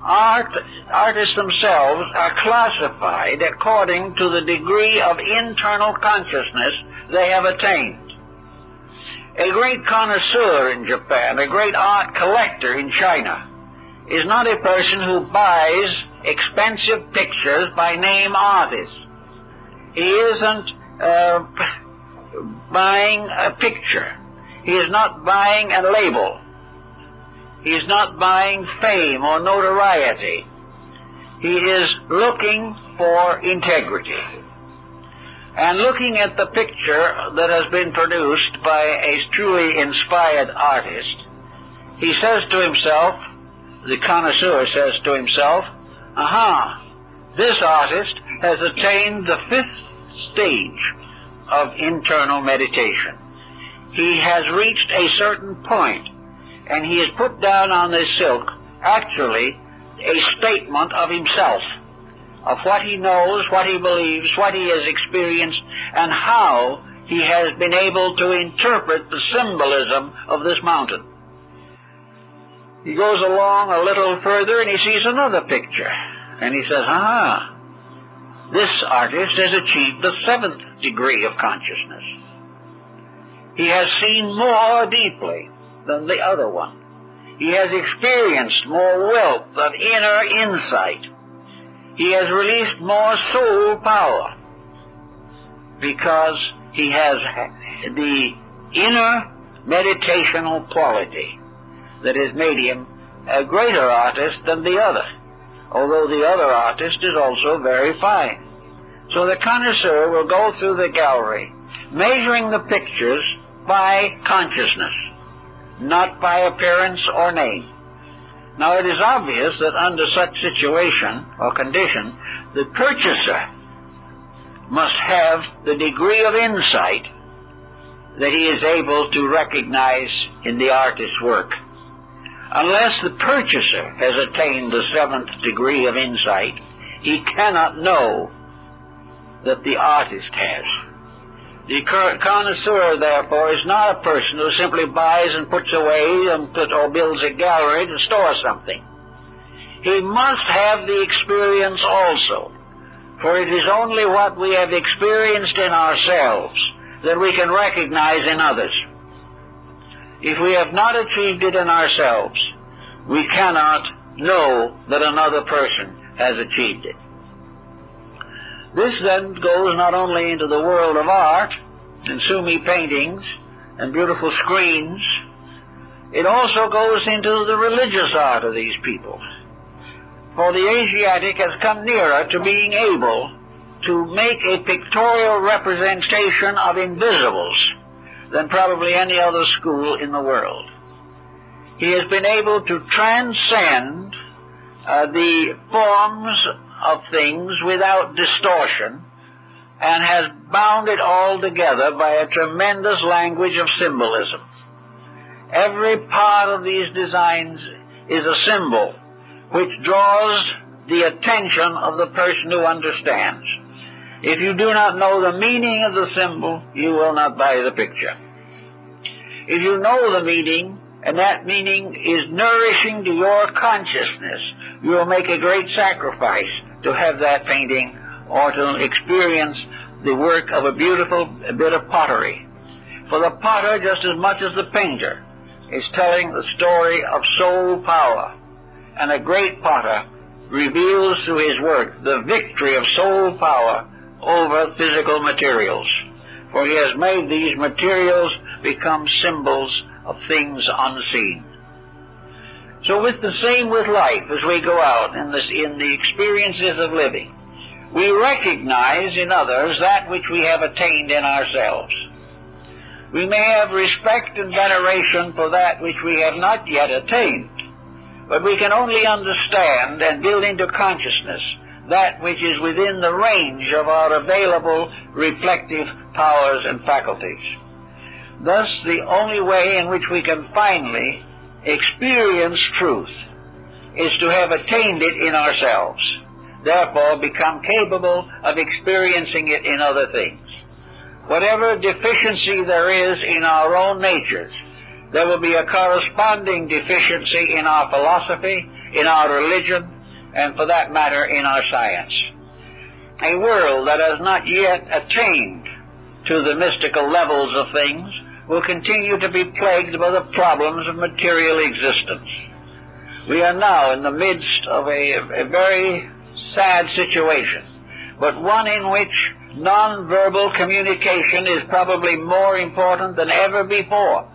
A: artists themselves are classified according to the degree of internal consciousness they have attained. A great connoisseur in Japan, a great art collector in China, is not a person who buys expensive pictures by name artists. He isn't buying a picture. He is not buying a label. He is not buying fame or notoriety. He is looking for integrity. And looking at the picture that has been produced by a truly inspired artist, he says to himself, the connoisseur says to himself, aha, this artist has attained the 5th stage of internal meditation. He has reached a certain point, and he has put down on this silk
B: actually a statement of himself, of what he knows, what he believes, what he has experienced, and how he has been able to interpret the symbolism of this mountain. He goes along a little further and he sees another picture. And he says, this artist has achieved the 7th degree of consciousness. He has seen more deeply than the other one. He has experienced more wealth of inner insight. He has released more soul power because he has the inner meditational quality that has made him a greater artist than the other, although the other artist is also very fine. So the connoisseur will go through the gallery, measuring the pictures by consciousness, not by appearance or name. Now it is obvious that under such situation or condition, the purchaser must have the degree of insight that he is able to recognize in the artist's work. Unless the purchaser has attained the 7th degree of insight, he cannot know that the artist has. The connoisseur, therefore, is not a person who simply buys and puts away or builds a gallery to store something. He must have the experience also, for it is only what we have experienced in ourselves that we can recognize in others. If we have not achieved it in ourselves, we cannot know that another person has achieved it. This then goes not only into the world of art and Sumi paintings and beautiful screens, it also goes into the religious art of these people. For the Asiatic has come nearer to being able to make a pictorial representation of invisibles than probably any other school in the world. He has been able to transcend the forms of things without distortion, and has bound it all together by a tremendous language of symbolism. Every part of these designs is a symbol which draws the attention of the person who understands. If you do not know the meaning of the symbol, you will not buy the picture. If you know the meaning, and that meaning is nourishing to your consciousness, you will make a great sacrifice to have that painting or to experience the work of a beautiful bit of pottery. For the potter, just as much as the painter, is telling the story of soul power. And a great potter reveals through his work the victory of soul power over physical materials. For he has made these materials become symbols of things unseen. So with the same with life, as we go out in the experiences of living, we recognize in others that which we have attained in ourselves. We may have respect and veneration for that which we have not yet attained, but we can only understand and build into consciousness that which is within the range of our available reflective powers and faculties. Thus, the only way in which we can finally experience truth is to have attained it in ourselves, therefore become capable of experiencing it in other things. Whatever deficiency there is in our own natures, there will be a corresponding deficiency in our philosophy, in our religion, and for that matter in our science. A world that has not yet attained to the mystical levels of things will continue to be plagued by the problems of material existence. We are now in the midst of a very sad situation, but one in which non-verbal communication is probably more important than ever before.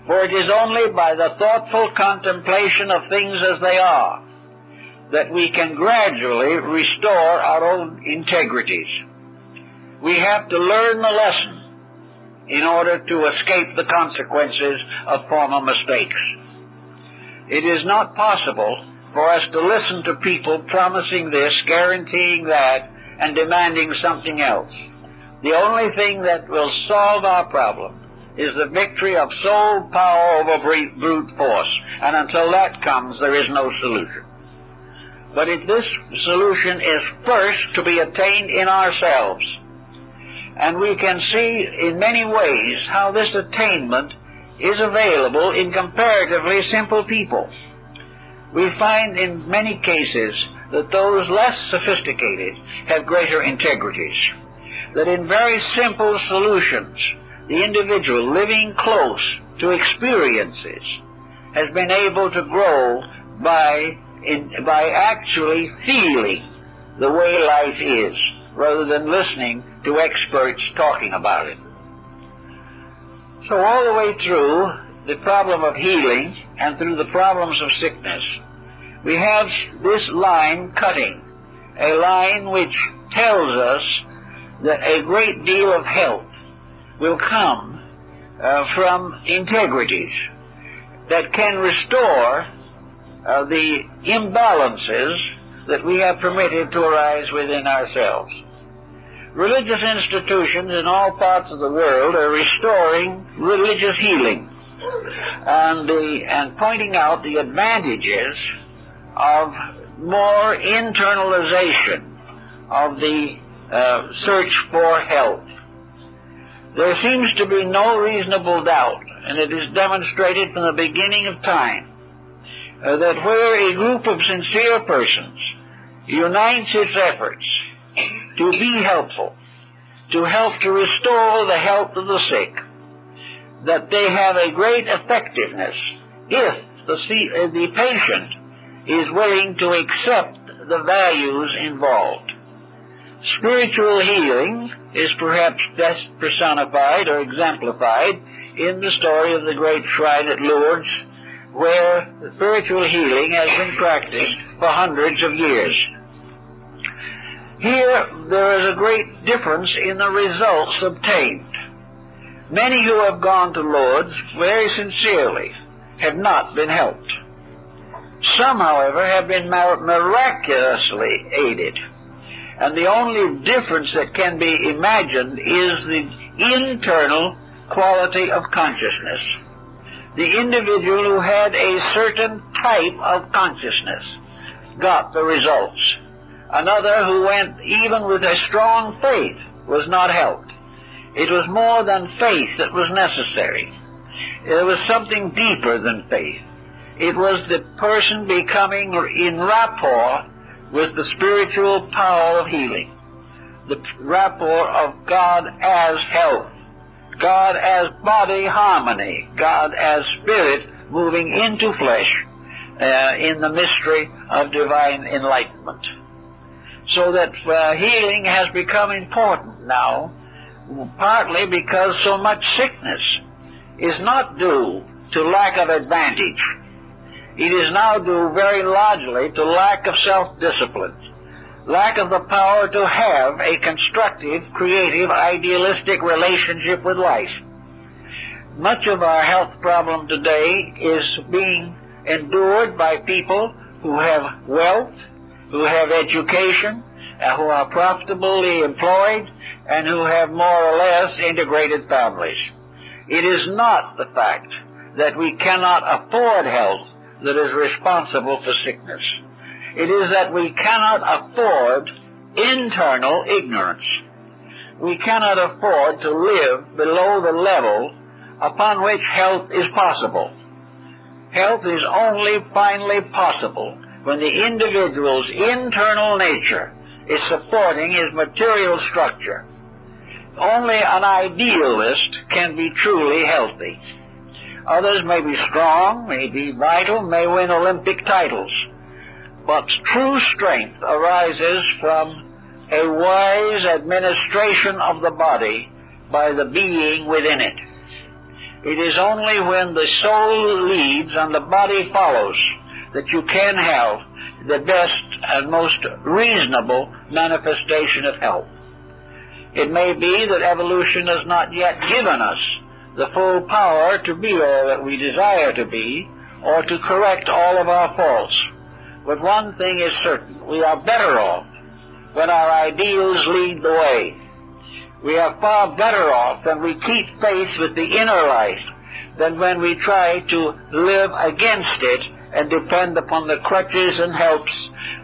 B: For it is only by the thoughtful contemplation of things as they are that we can gradually restore our own integrities. We have to learn the lesson in order to escape the consequences of former mistakes. It is not possible for us to listen to people promising this, guaranteeing that, and demanding something else. The only thing that will solve our problem is the victory of soul power over brute force. And until that comes, there is no solution. But if this solution is first to be attained in ourselves, and we can see in many ways how this attainment is available in comparatively simple people. We find in many cases that those less sophisticated have greater integrities, that in very simple solutions, the individual living close to experiences has been able to grow by actually feeling the way life is, rather than listening to experts talking about it. So all the way through the problem of healing and through the problems of sickness, we have this line cutting, a line which tells us that a great deal of health will come from integrities that can restore the imbalances that we have permitted to arise within ourselves. Religious institutions in all parts of the world are restoring religious healing and pointing out the advantages of more internalization of the search for health. There seems to be no reasonable doubt, and it is demonstrated from the beginning of time, that where a group of sincere persons unites its efforts to be helpful, to help to restore the health of the sick, that they have a great effectiveness if the patient is willing to accept the values involved. Spiritual healing is perhaps best personified or exemplified in the story of the great shrine at Lourdes, where spiritual healing has been practiced for hundreds of years. Here there is a great difference in the results obtained. Many who have gone to Lourdes very sincerely have not been helped. Some, however, have been miraculously aided. And the only difference that can be imagined is the internal quality of consciousness. The individual who had a certain type of consciousness got the results. Another who went even with a strong faith was not helped. It was more than faith that was necessary. There was something deeper than faith. It was the person becoming in rapport with the spiritual power of healing, the rapport of God as health, God as body harmony, God as spirit moving into flesh in the mystery of divine enlightenment. So that healing has become important now, partly because so much sickness is not due to lack of advantage. It is now due very largely to lack of self-discipline, lack of the power to have a constructive, creative, idealistic relationship with life. Much of our health problem today is being endured by people who have wealth, who have education, who are profitably employed, and who have more or less integrated families. It is not the fact that we cannot afford health that is responsible for sickness. It is that we cannot afford internal ignorance. We cannot afford to live below the level upon which health is possible. Health is only finally possible when the individual's internal nature is supporting his material structure. Only an idealist can be truly healthy. Others may be strong, may be vital, may win Olympic titles. But true strength arises from a wise administration of the body by the being within it. It is only when the soul leads and the body follows that you can have the best and most reasonable manifestation of health. It may be that evolution has not yet given us the full power to be all that we desire to be, or to correct all of our faults. But one thing is certain, we are better off when our ideals lead the way, We are far better off when we keep faith with the inner life than when we try to live against it and depend upon the crutches and helps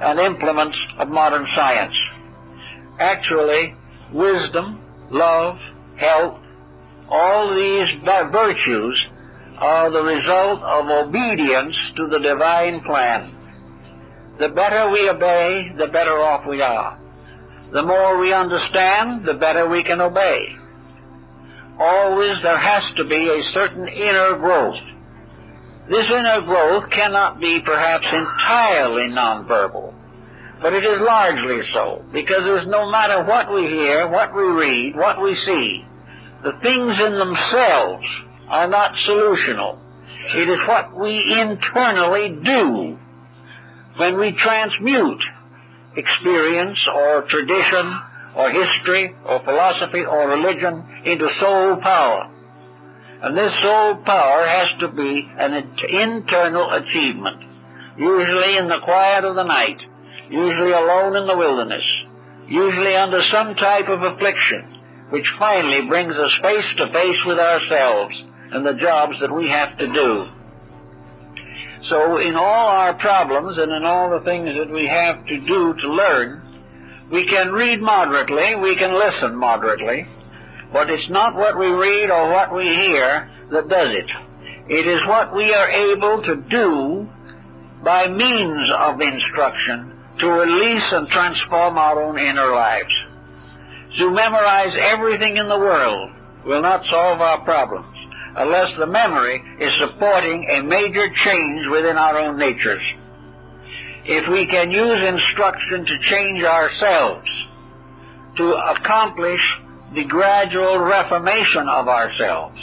B: and implements of modern science. Actually, wisdom, love, health, all these virtues are the result of obedience to the divine plan. The better we obey, the better off we are. The more we understand, the better we can obey. Always there has to be a certain inner growth. This inner growth cannot be perhaps entirely nonverbal, but it is largely so, because there's no matter what we hear, what we read, what we see, the things in themselves are not solutional. It is what we internally do when we transmute experience or tradition or history or philosophy or religion into soul power. And this soul power has to be an internal achievement, usually in the quiet of the night, usually alone in the wilderness, usually under some type of affliction, which finally brings us face to face with ourselves and the jobs that we have to do. So in all our problems and in all the things that we have to do to learn, we can read moderately, we can listen moderately, but it's not what we read or what we hear that does it. It is what we are able to do by means of instruction to release and transform our own inner lives. To memorize everything in the world will not solve our problems unless the memory is supporting a major change within our own natures. If we can use instruction to change ourselves, to accomplish the gradual reformation of ourselves,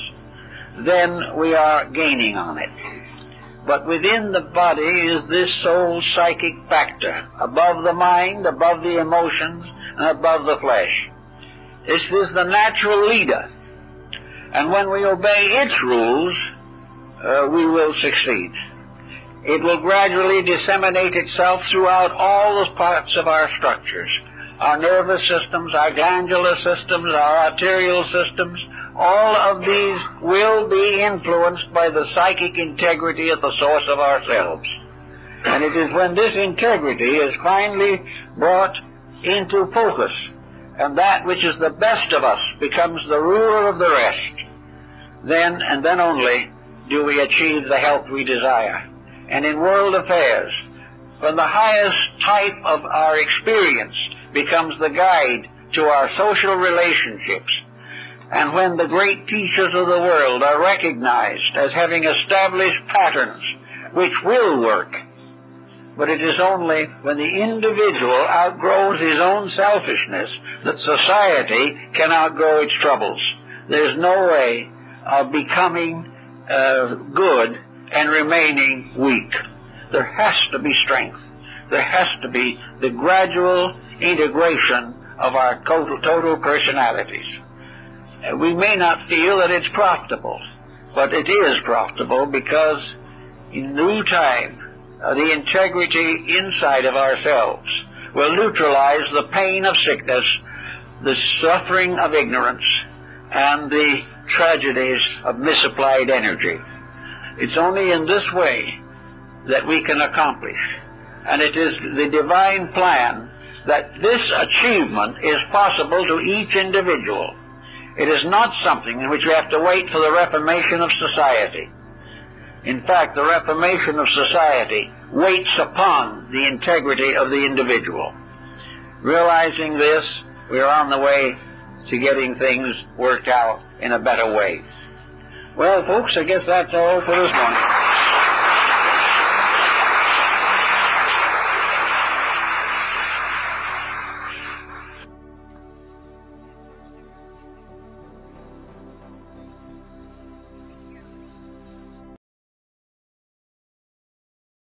B: then we are gaining on it. But within the body is this soul psychic factor, above the mind, above the emotions, and above the flesh. This is the natural leader. And when we obey its rules, we will succeed. It will gradually disseminate itself throughout all the parts of our structures. Our nervous systems, our glandular systems, our arterial systems, all of these will be influenced by the psychic integrity at the source of ourselves. And it is when this integrity is finally brought into focus, and that which is the best of us becomes the ruler of the rest, then and then only do we achieve the health we desire. And in world affairs, when the highest type of our experience becomes the guide to our social relationships, and when the great teachers of the world are recognized as having established patterns which will work, but it is only when the individual outgrows his own selfishness that society can outgrow its troubles. There's no way of becoming good and remaining weak. There has to be strength. There has to be the gradual integration of our total personalities. We may not feel that it's profitable, but it is profitable because in due time, the integrity inside of ourselves will neutralize the pain of sickness, the suffering of ignorance, and the tragedies of misapplied energy. It's only in this way that we can accomplish. And it is the divine plan that this achievement is possible to each individual. It is not something in which we have to wait for the reformation of society. In fact, the reformation of society waits upon the integrity of the individual. Realizing this, we are on the way to getting things worked out in a better way. Well, folks, I guess that's all for this morning.